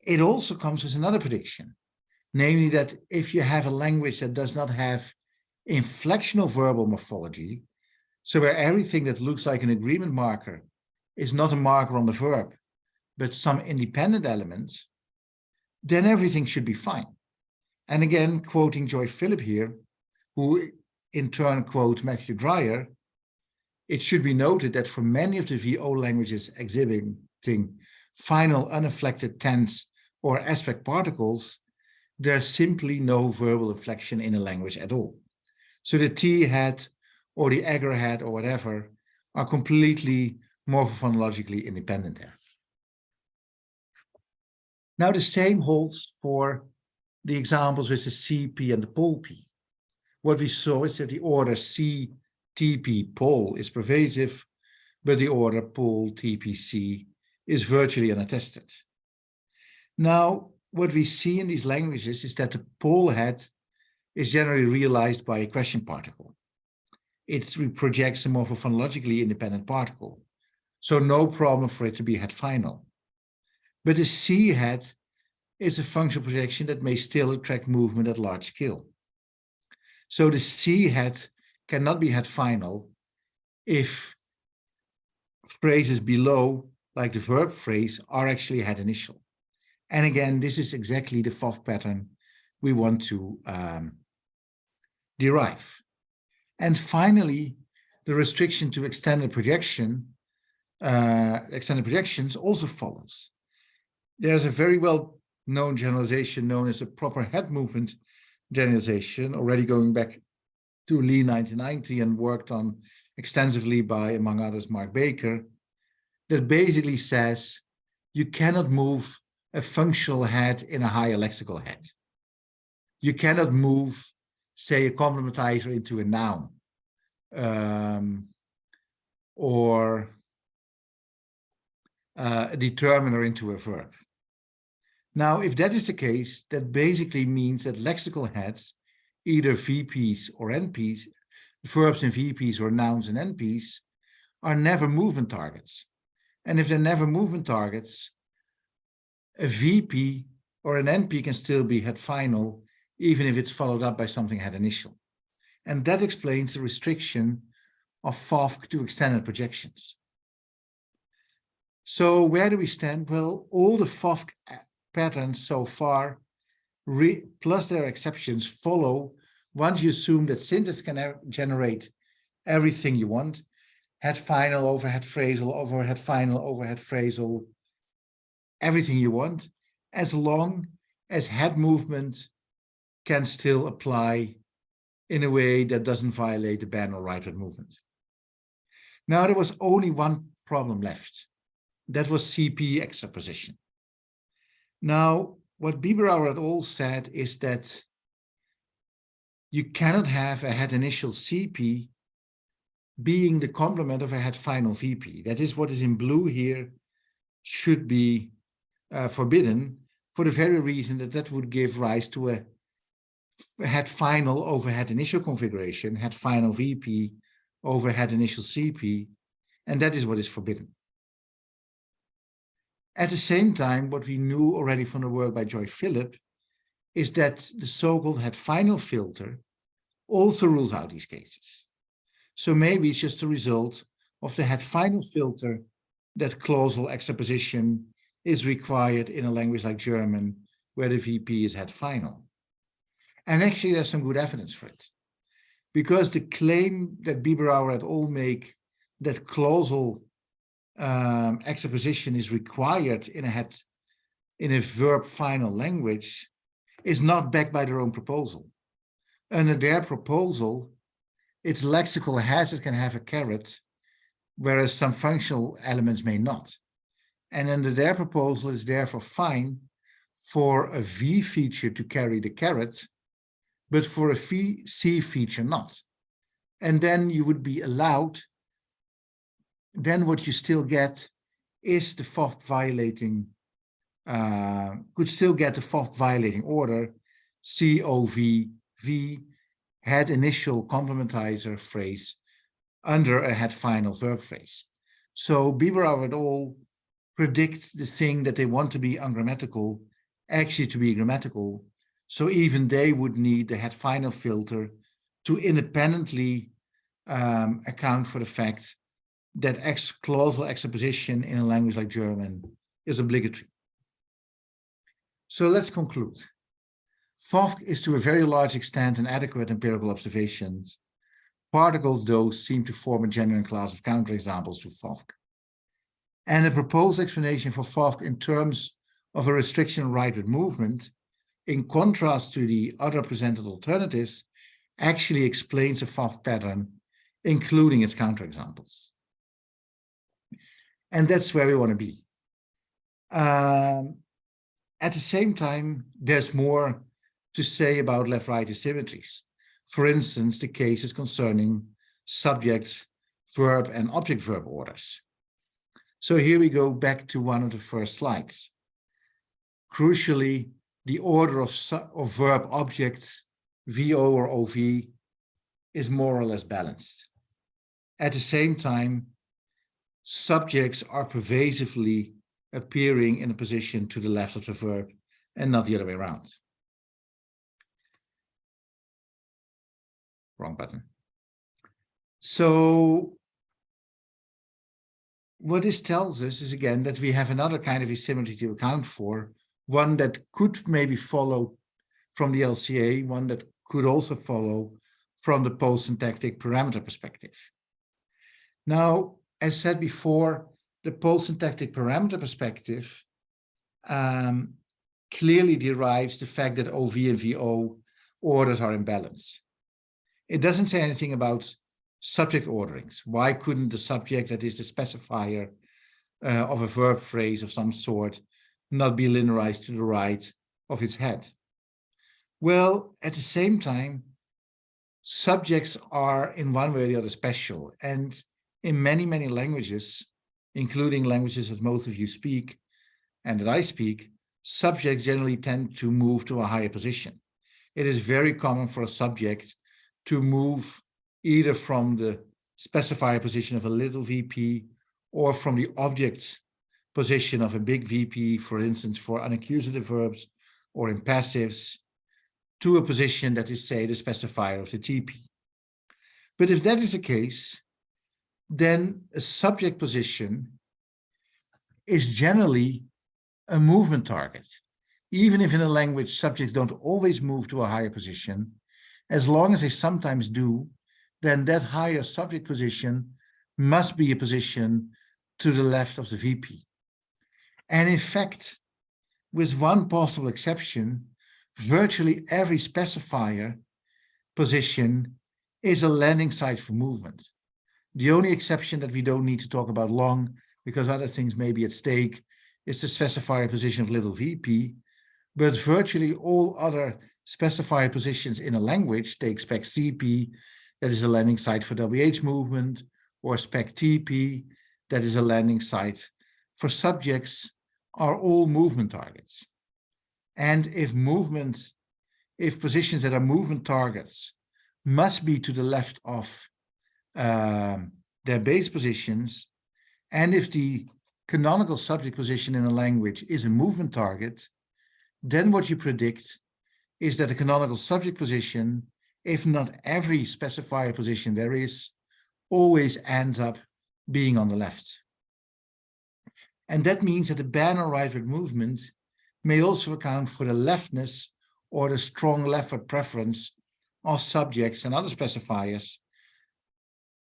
It also comes with another prediction, namely that if you have a language that does not have inflectional verbal morphology, so where everything that looks like an agreement marker is not a marker on the verb, but some independent elements, then everything should be fine. And again, quoting Joy Philip here, who in turn quotes Matthew Dreyer, it should be noted that for many of the VO languages exhibiting final uninflected tense or aspect particles, there's simply no verbal inflection in a language at all. So the T head or the agar head or whatever are completely morphophonologically independent there. Now the same holds for the examples with the CP and the pol P. What we saw is that the order C, TP, pol is pervasive, but the order pol, TP, C is virtually unattested. Now, what we see in these languages is that the pol head is generally realized by a question particle. it projects a morphophonologically independent particle. So no problem for it to be head final. But the C head is a functional projection that may still attract movement at large scale. So the C head cannot be head final if phrases below, like the verb phrase, are actually head initial. And again, this is exactly the FOFC pattern we want to derive. And finally, the restriction to extended projections also follows. There's a very well-known generalization known as a proper head movement generalization, already going back to Lee 1990 and worked on extensively by, among others, Mark Baker, that basically says you cannot move a functional head in a higher lexical head. You cannot move, say, a complementizer into a noun, or a determiner into a verb. Now, if that is the case, that basically means that lexical heads, either VPs or NPs, verbs and VPs or nouns and NPs, are never movement targets. And if they're never movement targets, a VP or an NP can still be head final, even if it's followed up by something head initial. And that explains the restriction of FOFC to extended projections. So where do we stand? Well, all the FOFC patterns so far, plus their exceptions, follow once you assume that syntax can generate everything you want, head final, overhead phrasal, overhead final, overhead phrasal, everything you want, as long as head movement can still apply in a way that doesn't violate the ban on rightward movement. Now, there was only one problem left. That was CP extraposition. Now, what Biberauer et al. Said is that you cannot have a head initial CP being the complement of a head final VP. That is what is in blue here should be forbidden, for the very reason that that would give rise to a head final over head initial configuration, head final VP over head initial CP, and that is what is forbidden. At the same time, what we knew already from the work by Joy Philip is that the so-called head final filter also rules out these cases. So maybe it's just a result of the head final filter that clausal extraposition is required in a language like German, where the VP is head final. And actually, there's some good evidence for it. Because the claim that Biberauer et al. Make that clausal extraposition is required in a verb final language is not backed by their own proposal. Under their proposal, its lexical heads that can have a caret, whereas some functional elements may not. And under their proposal, it's therefore fine for a V feature to carry the caret, but for a C feature not. And then you would be allowed, then what you still get is the FOFC violating, could still get the FOFC violating order, COVV, head initial complementizer phrase under a head final verb phrase. So Biberauer et al. Predict the thing that they want to be ungrammatical actually to be grammatical. So even they would need the head final filter to independently account for the fact that clausal extraposition in a language like German is obligatory. So let's conclude. FOFC is to a very large extent an adequate empirical observation. Particles, though, seem to form a genuine class of counterexamples to FOFC. And a proposed explanation for FOFC in terms of a restriction on rightward movement, in contrast to the other presented alternatives, actually explains a FOFC pattern, including its counterexamples. And that's where we want to be. At the same time, there's more to say about left-right asymmetries. For instance, the cases concerning subject, verb, and object-verb orders. So here we go back to one of the first slides. Crucially, the order of verb object, VO or OV, is more or less balanced. At the same time, subjects are pervasively appearing in a position to the left of the verb and not the other way around. Wrong button. So what this tells us is, again, that we have another kind of asymmetry to account for, one that could maybe follow from the LCA, one that could also follow from the post-syntactic parameter perspective. Now, as said before, the post-syntactic parameter perspective clearly derives the fact that OV and VO orders are in balance. It doesn't say anything about subject orderings. Why couldn't the subject, that is the specifier of a verb phrase of some sort, not be linearized to the right of its head? Well, at the same time, subjects are in one way or the other special. And in many, many languages, including languages that most of you speak and that I speak, subjects generally tend to move to a higher position. It is very common for a subject to move either from the specifier position of a little VP or from the object position of a big VP, for instance, for unaccusative verbs or in passives, to a position that is, say, the specifier of the TP. But if that is the case, then a subject position is generally a movement target. Even if in a language subjects don't always move to a higher position, as long as they sometimes do, then that higher subject position must be a position to the left of the VP. And in fact, with one possible exception, virtually every specifier position is a landing site for movement. The only exception that we don't need to talk about long, because other things may be at stake, is the specifier position of little VP, but virtually all other specifier positions in a language, take spec CP, that is a landing site for WH movement, or spec TP, that is a landing site for subjects, are all movement targets. And if positions that are movement targets must be to the left of their base positions, and if the canonical subject position in a language is a movement target, then what you predict is that the canonical subject position, if not every specifier position there is, always ends up being on the left. And that means that the banner rightward movement may also account for the leftness or the strong leftward preference of subjects and other specifiers,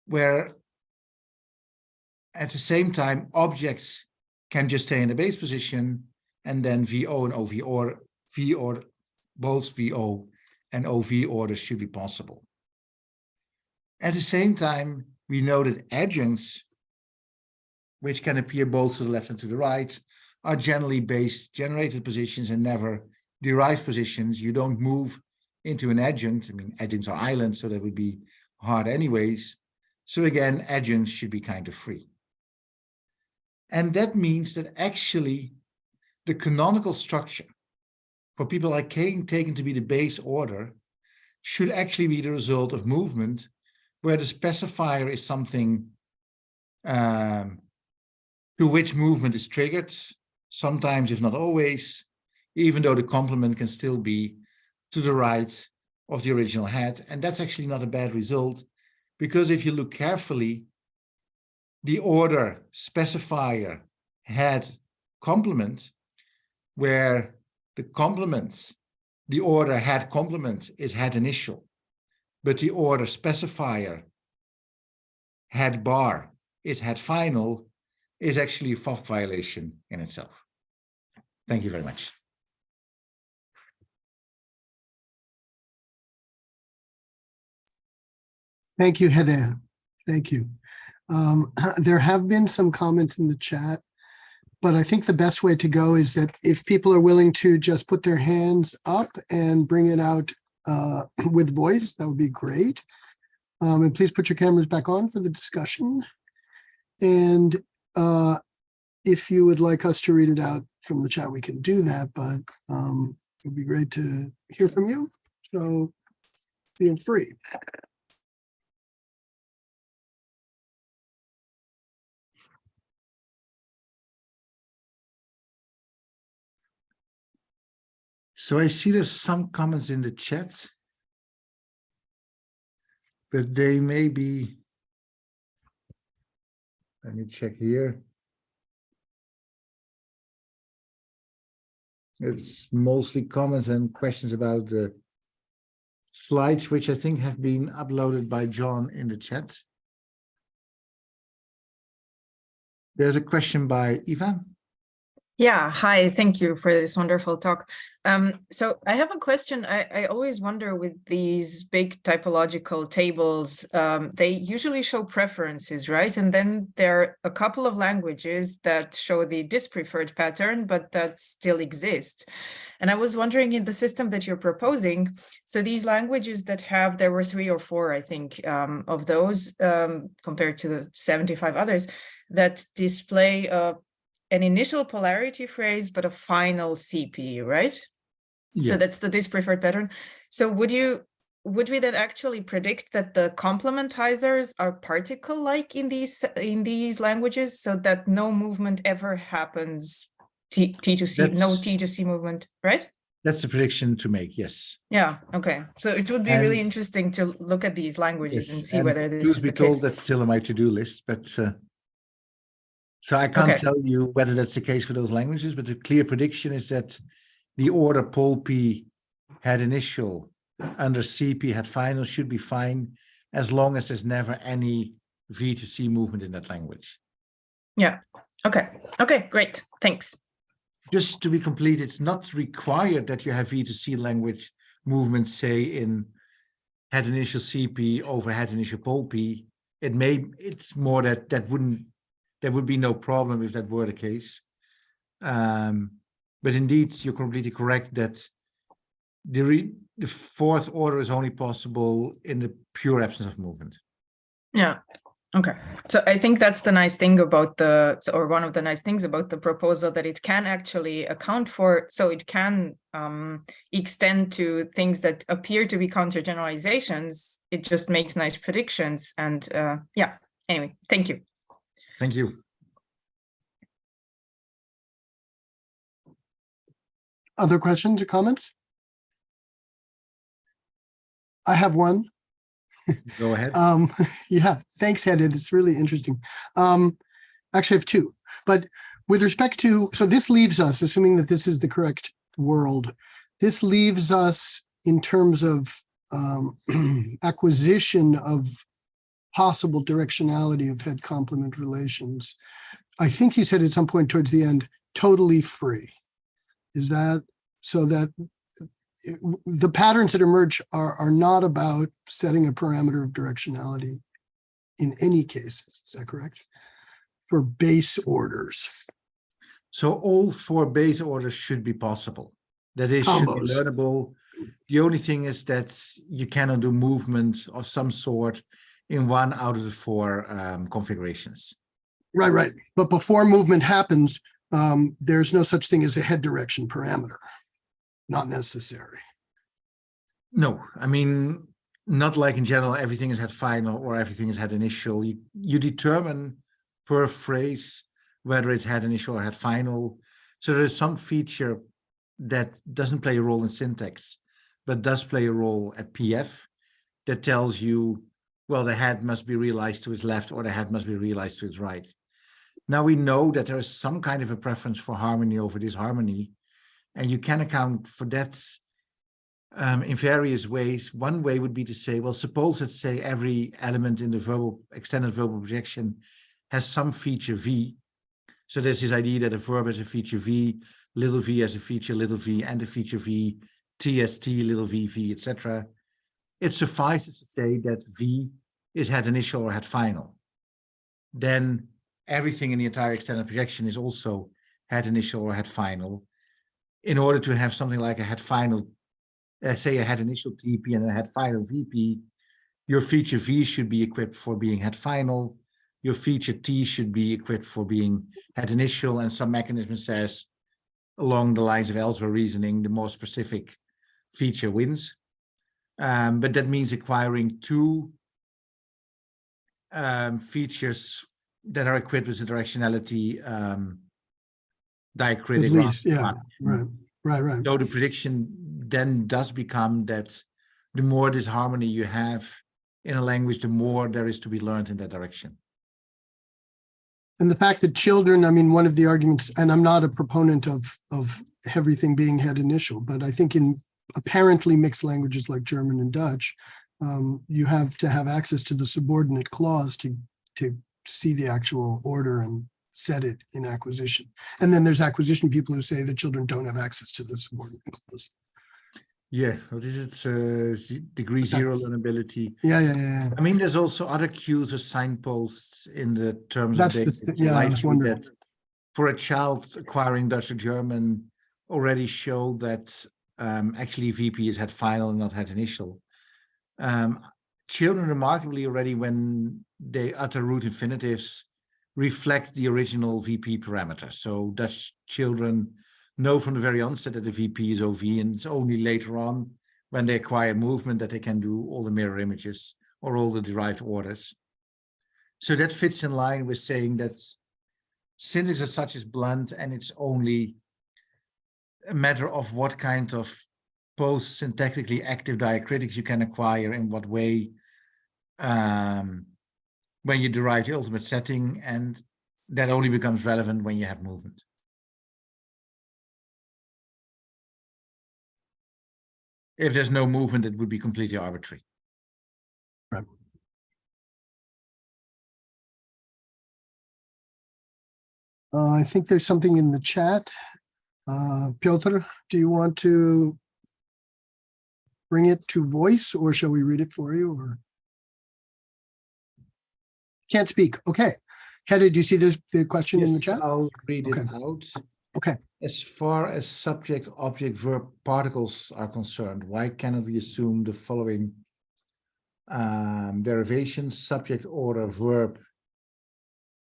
where at the same time objects can just stay in the base position, and then VO and OV or V or both VO and OV orders should be possible. At the same time, we know that adjuncts, which can appear both to the left and to the right, are generally base generated positions and never derived positions. You don't move into an adjunct. I mean, adjuncts are islands, so that would be hard anyways. So again, adjuncts should be kind of free. And that means that actually the canonical structure for people like Kayne taken to be the base order should actually be the result of movement, where the specifier is something to which movement is triggered, sometimes, if not always, even though the complement can still be to the right of the original head. And that's actually not a bad result, because if you look carefully, the order specifier head complement, where the complement, the order head complement is head initial, but the order specifier head bar is head final, is actually a FOFC violation in itself. Thank you very much.
Thank you, Hedde. Thank you. There have been some comments in the chat, but I think the best way to go is that if people are willing to just put their hands up and bring it out with voice, that would be great. And please put your cameras back on for the discussion. And if you would like us to read it out from the chat, we can do that, but it would be great to hear from you. So feel free.
So I see there's some comments in the chat, but they may be, let me check here. It's mostly comments and questions about the slides, which I think have been uploaded by John in the chat. There's a question by Eva.
Yeah, hi, thank you for this wonderful talk. So I have a question. I always wonder with these big typological tables, they usually show preferences, right? And then there are a couple of languages that show the dispreferred pattern, but that still exist. And I was wondering in the system that you're proposing, so these languages that have, there were 3 or 4, I think, of those compared to the 75 others that display an initial polarity phrase, but a final CP, right?
Yeah.
So that's the dispreferred pattern. So would we then actually predict that the complementizers are particle-like in these languages, so that no movement ever happens, T to C, no T to C movement, right?
That's the prediction to make, yes.
Yeah, okay. So it would be really
And-
interesting to look at these languages and see whether this
truth
is
be
the case.
told, that's still on my to-do list, but so I can't
Okay.
tell you whether that's the case for those languages, but the clear prediction is that the order pol P had initial under CP had final should be fine as long as there's never any V to C movement in that language.
Yeah, okay. Okay, great, thanks.
Just to be complete, it's not required that you have V to C language movement, say in had initial CP over had initial pol P. It's more that there would be no problem if that were the case. But indeed, you're completely correct that the fourth order is only possible in the pure absence of movement.
Yeah, okay. So I think that's the nice thing about or one of the nice things about the proposal, that it can actually account for, so it can extend to things that appear to be counter generalizations. It just makes nice predictions. And yeah, anyway, thank you.
Thank you.
Other questions or comments? I have one.
Go ahead.
Yeah, thanks, Hedde. It's really interesting. Actually, I have 2. But with respect to, so this leaves us, assuming that this is the correct world, this leaves us in terms of acquisition of possible directionality of head complement relations. I think you said at some point towards the end, totally free. Is that so that the patterns that emerge are not about setting a parameter of directionality in any cases? Is that correct? For base orders.
So all 4 base orders should be possible. That is, should be
Combos.
learnable. The only thing is that you cannot do movement of some sort in 1 out of the 4 configurations.
Right. But before movement happens, there's no such thing as a head direction parameter. Not necessary.
No, I mean, not like in general, everything is had final or everything is had initial. You determine per phrase whether it's had initial or had final. So there is some feature that doesn't play a role in syntax, but does play a role at PF that tells you, well, the head must be realized to its left or the head must be realized to its right. Now we know that there is some kind of a preference for harmony over disharmony, and you can account for that in various ways. One way would be to say, well, suppose let's say every element in the extended verbal projection has some feature V. So there's this idea that a verb has a feature V, little v has a feature little v, and a feature V, TST, little v, etc. It suffices to say that V is had initial or had final. Then everything in the entire extended projection is also had initial or had final. In order to have something like a had final, say a had initial TP and a had final VP, your feature V should be equipped for being had final. Your feature T should be equipped for being had initial, and some mechanism says, along the lines of Ellsworth reasoning, the more specific feature wins. But that means acquiring 2 features that are equipped with the directionality diacritic.
At least, yeah, right. Right.
So the prediction then does become that the more disharmony you have in a language, the more there is to be learned in that direction.
And the fact that children, I mean, one of the arguments, and I'm not a proponent of everything being head initial, but I think in apparently mixed languages like German and Dutch, you have to have access to the subordinate clause to see the actual order and set it in acquisition. And then there's acquisition people who say that children don't have access to the subordinate clause.
Yeah, what is it? Degree zero learnability.
Yeah.
I mean, there's also other cues or signposts in the terms
That's
of
the
data.
yeah, I was wondering.
That for a child acquiring Dutch or German already show that actually VP has had final and not had initial. Children remarkably already, when they utter root infinitives, reflect the original VP parameter. So Dutch children know from the very onset that the VP is OV, and it's only later on when they acquire movement that they can do all the mirror images or all the derived orders. So that fits in line with saying that syntax as such is blunt, and it's only a matter of what kind of post-syntactically active diacritics you can acquire, in what way, when you derive the ultimate setting, and that only becomes relevant when you have movement. If there's no movement, it would be completely arbitrary.
Right. I think there's something in the chat. Piotr, do you want to bring it to voice, or shall we read it for you? Or can't speak. Okay. Hedde, do you see the question in the chat?
I'll read it
Okay.
out.
Okay.
As far as subject, object, verb particles are concerned, why cannot we assume the following derivations: subject, order, verb,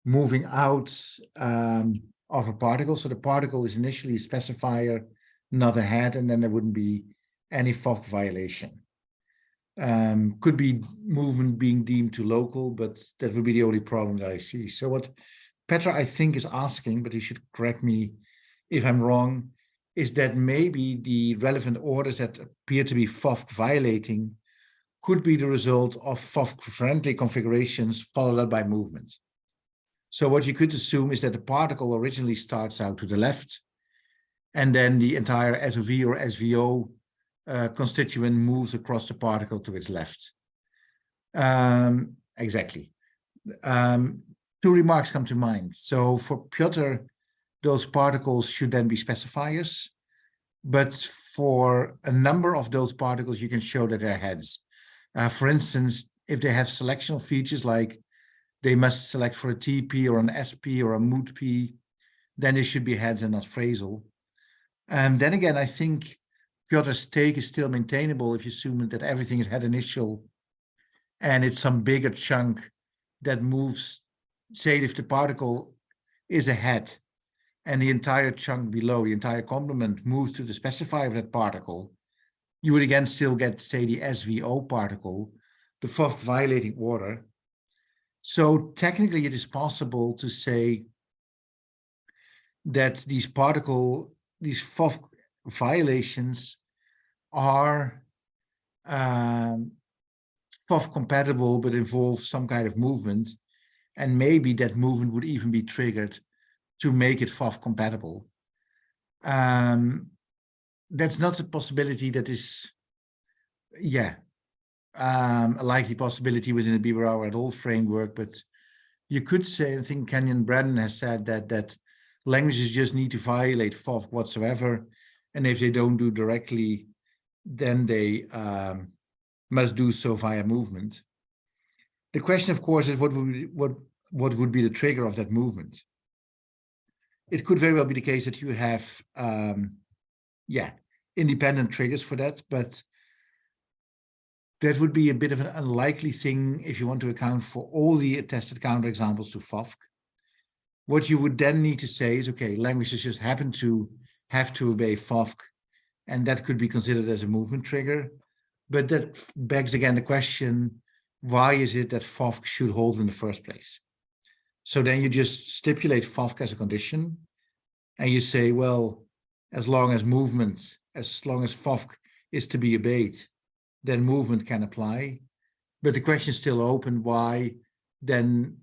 moving out of a particle? So the particle is initially a specifier, not a head, and then there wouldn't be any FOFC violation. Could be movement being deemed too local, but that would be the only problem that I see. So what Petra, I think, is asking, but he should correct me if I'm wrong, is that maybe the relevant orders that appear to be FOFC violating could be the result of FOFC-friendly configurations followed up by movement. So what you could assume is that the particle originally starts out to the left, and then the entire SOV or SVO constituent moves across the particle to its left. Exactly. Two remarks come to mind. So for Piotr, those particles should then be specifiers, but for a number of those particles, you can show that they're heads. For instance, if they have selectional features like they must select for a TP or an SP or a mood P, then they should be heads and not phrasal. Then again, I think Piotr's take is still maintainable if you assume that everything is head initial and it's some bigger chunk that moves, say if the particle is a head and the entire chunk below, the entire complement, moves to the specifier of that particle, you would again still get, say, the SVO particle, the FOFC violating order. So technically it is possible to say that these FOFC violations are FOFC compatible but involve some kind of movement, and maybe that movement would even be triggered to make it FOFC compatible. That's not a possibility that is, a likely possibility within the Biberauer et al. Framework, but you could say, I think Kenyon Brennan has said that languages just need to violate FOFC whatsoever, and if they don't do directly, then they must do so via movement. The question, of course, is what would be the trigger of that movement? It could very well be the case that you have, independent triggers for that, but that would be a bit of an unlikely thing if you want to account for all the attested counterexamples to FOFC. What you would then need to say is, okay, languages just happen to have to obey FOFC, and that could be considered as a movement trigger. But that begs again the question, why is it that FOFC should hold in the first place? So then you just stipulate FOFC as a condition, and you say, well, as long as FOFC is to be obeyed, then movement can apply. But the question is still open why then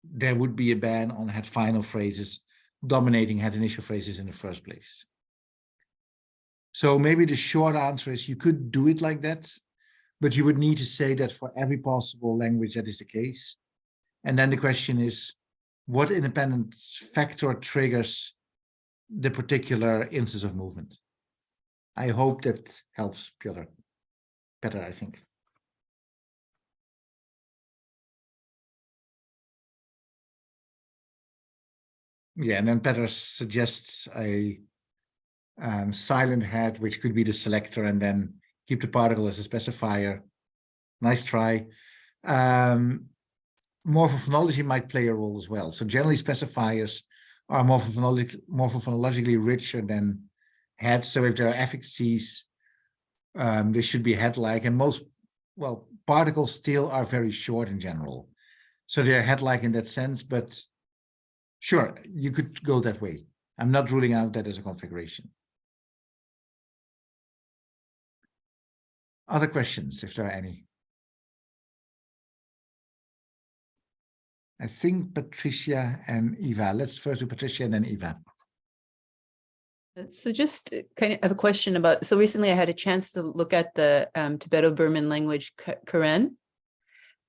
there would be a ban on head final phrases dominating head initial phrases in the first place. So maybe the short answer is you could do it like that, but you would need to say that for every possible language that is the case. And then the question is, what independent factor triggers the particular instance of movement? I hope that helps, Piotr. Better, I think. Yeah, and then Peter suggests a silent head, which could be the selector, and then keep the particle as a specifier. Nice try. Morphophonology might play a role as well. So generally specifiers are morphophonologically richer than heads. So if there are affixes, they should be head-like, and most, well, particles still are very short in general. So they're head-like in that sense, but sure, you could go that way. I'm not ruling out that as a configuration. Other questions, if there are any? I think Patricia and Eva. Let's first do Patricia and then Eva.
So just kind of a question about, so recently I had a chance to look at the Tibeto-Burman language Karen.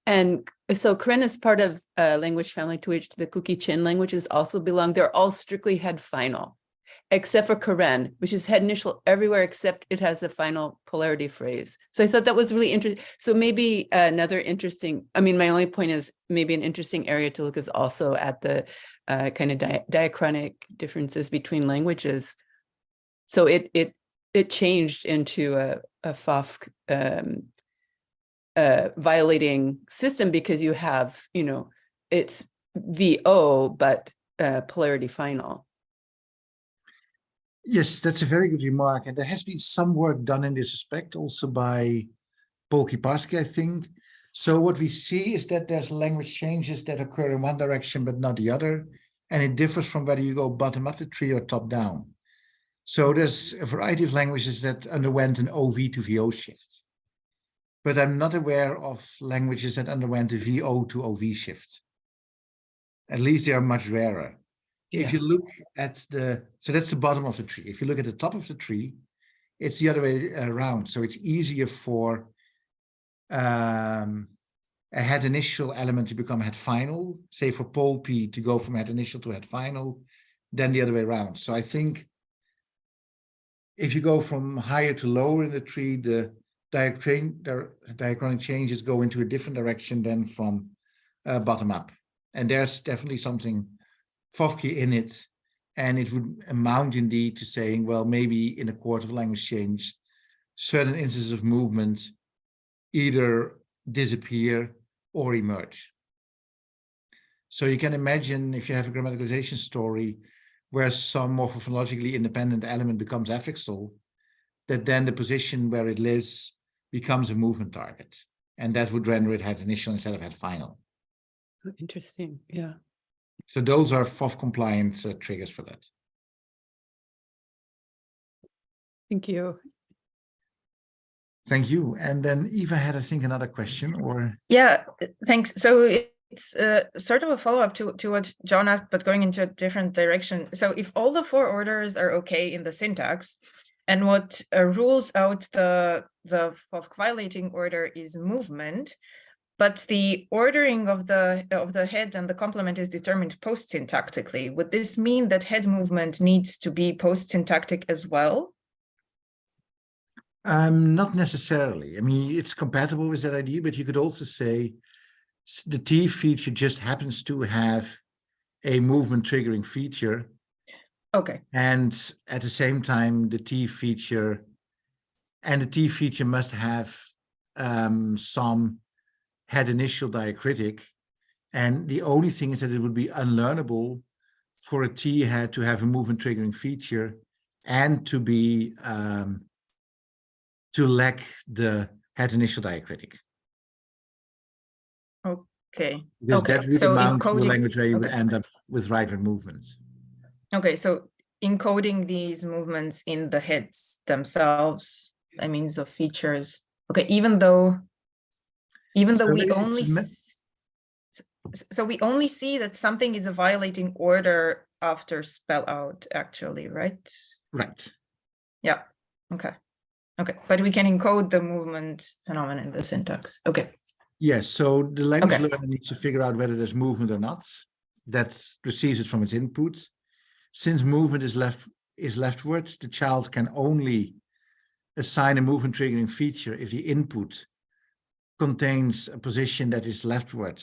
And so Karen is part of a language family to which the Kuki-Chin languages also belong. They're all strictly head final, except for Karen, which is head initial everywhere except it has a final polarity phrase. So I thought that was really interesting. So maybe another interesting, I mean, my only point is maybe an interesting area to look is also at the kind of diachronic differences between languages. So it changed into a FOFC violating system because you have, you know, it's VO, but polarity final.
Yes, that's a very good remark. And there has been some work done in this respect also by Paul Kiparski, I think. So what we see is that there's language changes that occur in one direction, but not the other. And it differs from whether you go bottom up the tree or top down. So there's a variety of languages that underwent an OV to VO shift. But I'm not aware of languages that underwent a VO to OV shift. At least they are much rarer.
Yeah.
If you look at so that's the bottom of the tree. If you look at the top of the tree, it's the other way around. So it's easier for a head initial element to become head final, say for pole P to go from head initial to head final, than the other way around. So I think if you go from higher to lower in the tree, the diachronic changes go into a different direction than from bottom up. And there's definitely something FOFC in it, and it would amount indeed to saying, well, maybe in a course of language change, certain instances of movement either disappear or emerge. So you can imagine if you have a grammaticalization story where some morphophonologically independent element becomes affixal, that then the position where it lives becomes a movement target. And that would render it head initial instead of head final.
Interesting, yeah.
So those are FOF compliant triggers for that.
Thank you.
Thank you. And then Eva had, I think, another question, or?
Yeah, thanks. So it's sort of a follow-up to what John asked, but going into a different direction. So if all the four orders are okay in the syntax, and what rules out the FOFC violating order is movement, but the ordering of the head and the complement is determined post-syntactically, would this mean that head movement needs to be post-syntactic as well?
Not necessarily. I mean, it's compatible with that idea, but you could also say the T feature just happens to have a movement triggering feature.
Okay.
And at the same time, the T feature must have some head initial diacritic. And the only thing is that it would be unlearnable for a T head to have a movement triggering feature and to be to lack the head initial diacritic.
Okay.
Because
okay.
that would
So
amount to a
encoding,
language where you would
okay.
end up with rightward movements.
Okay, so encoding these movements in the heads themselves by means of features. Okay, even though we only so we only see that something is a violating order after spell out, actually, right?
Right.
Yeah. Okay. Okay. But we can encode the movement phenomenon in the syntax. Okay.
Yes, so the language
Okay.
learner needs to figure out whether there's movement or not. That receives it from its input. Since movement is leftward, the child can only assign a movement triggering feature if the input contains a position that is leftward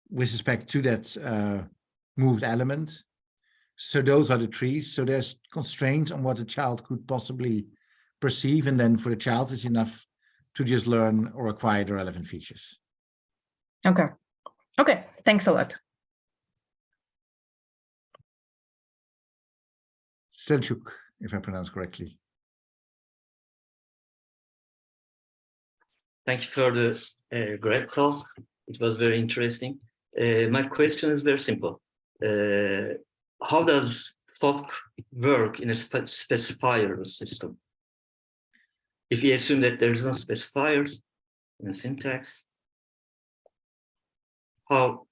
with respect to that moved element. So those are the trees. So there's constraints on what the child could possibly perceive, and then for the child it's enough to just learn or acquire the relevant features.
Okay. Okay. Thanks a lot.
Selçuk, if I pronounce correctly.
Thank you for the great talk. It was very interesting. My question is very simple. How does FOFC work in a specifier system? If you assume that there is no specifiers in a syntax, how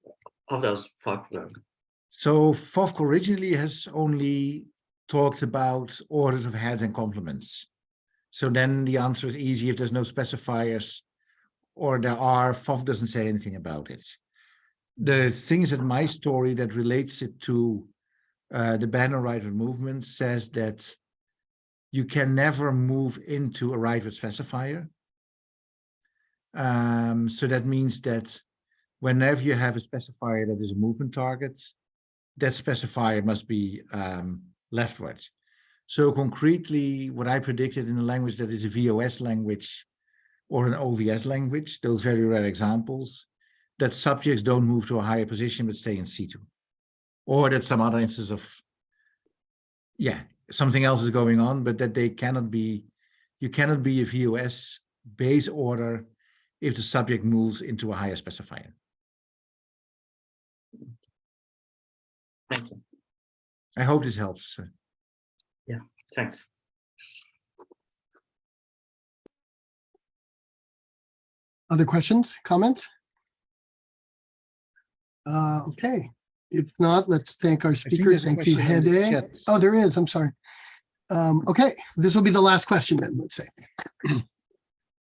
does FOFC work?
So FOFC originally has only talked about orders of heads and complements. So then the answer is easy. If there's no specifiers, or there are, FOFC doesn't say anything about it. The thing is that my story that relates it to the banner rightward movement says that you can never move into a rightward specifier. So that means that whenever you have a specifier that is a movement target, that specifier must be leftward. So concretely, what I predicted in a language that is a VOS language or an OVS language, those very rare examples, that subjects don't move to a higher position but stay in C2. Or that some other instance of, something else is going on, but that they cannot be, you cannot be a VOS base order if the subject moves into a higher specifier.
Thank you.
I hope this helps.
Thanks.
Other questions, comments? Okay, if not, let's thank our speakers. Thank you, Hedde. Oh, there is, I'm sorry. Okay, this will be the last question then, let's say.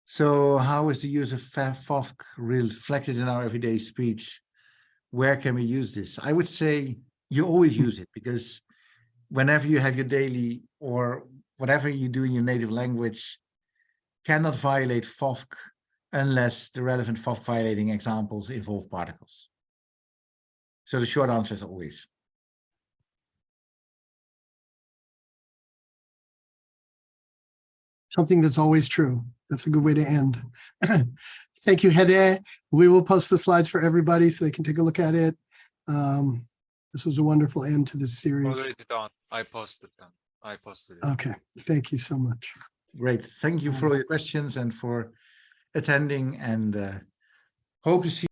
So how is the use of FOFC reflected in our everyday speech? Where can we use this? I would say you always use it, because whenever you have your daily or whatever you do in your native language cannot violate FOFC unless the relevant FOFC violating examples involve particles. So the short answer is always.
Something that's always true. That's a good way to end. Thank you, Hedde. We will post the slides for everybody so they can take a look at it. This was a wonderful end to this series.
Already done. I posted them. I posted it.
Okay, thank you so much.
Great. Thank you for all your questions and for attending, and hope to see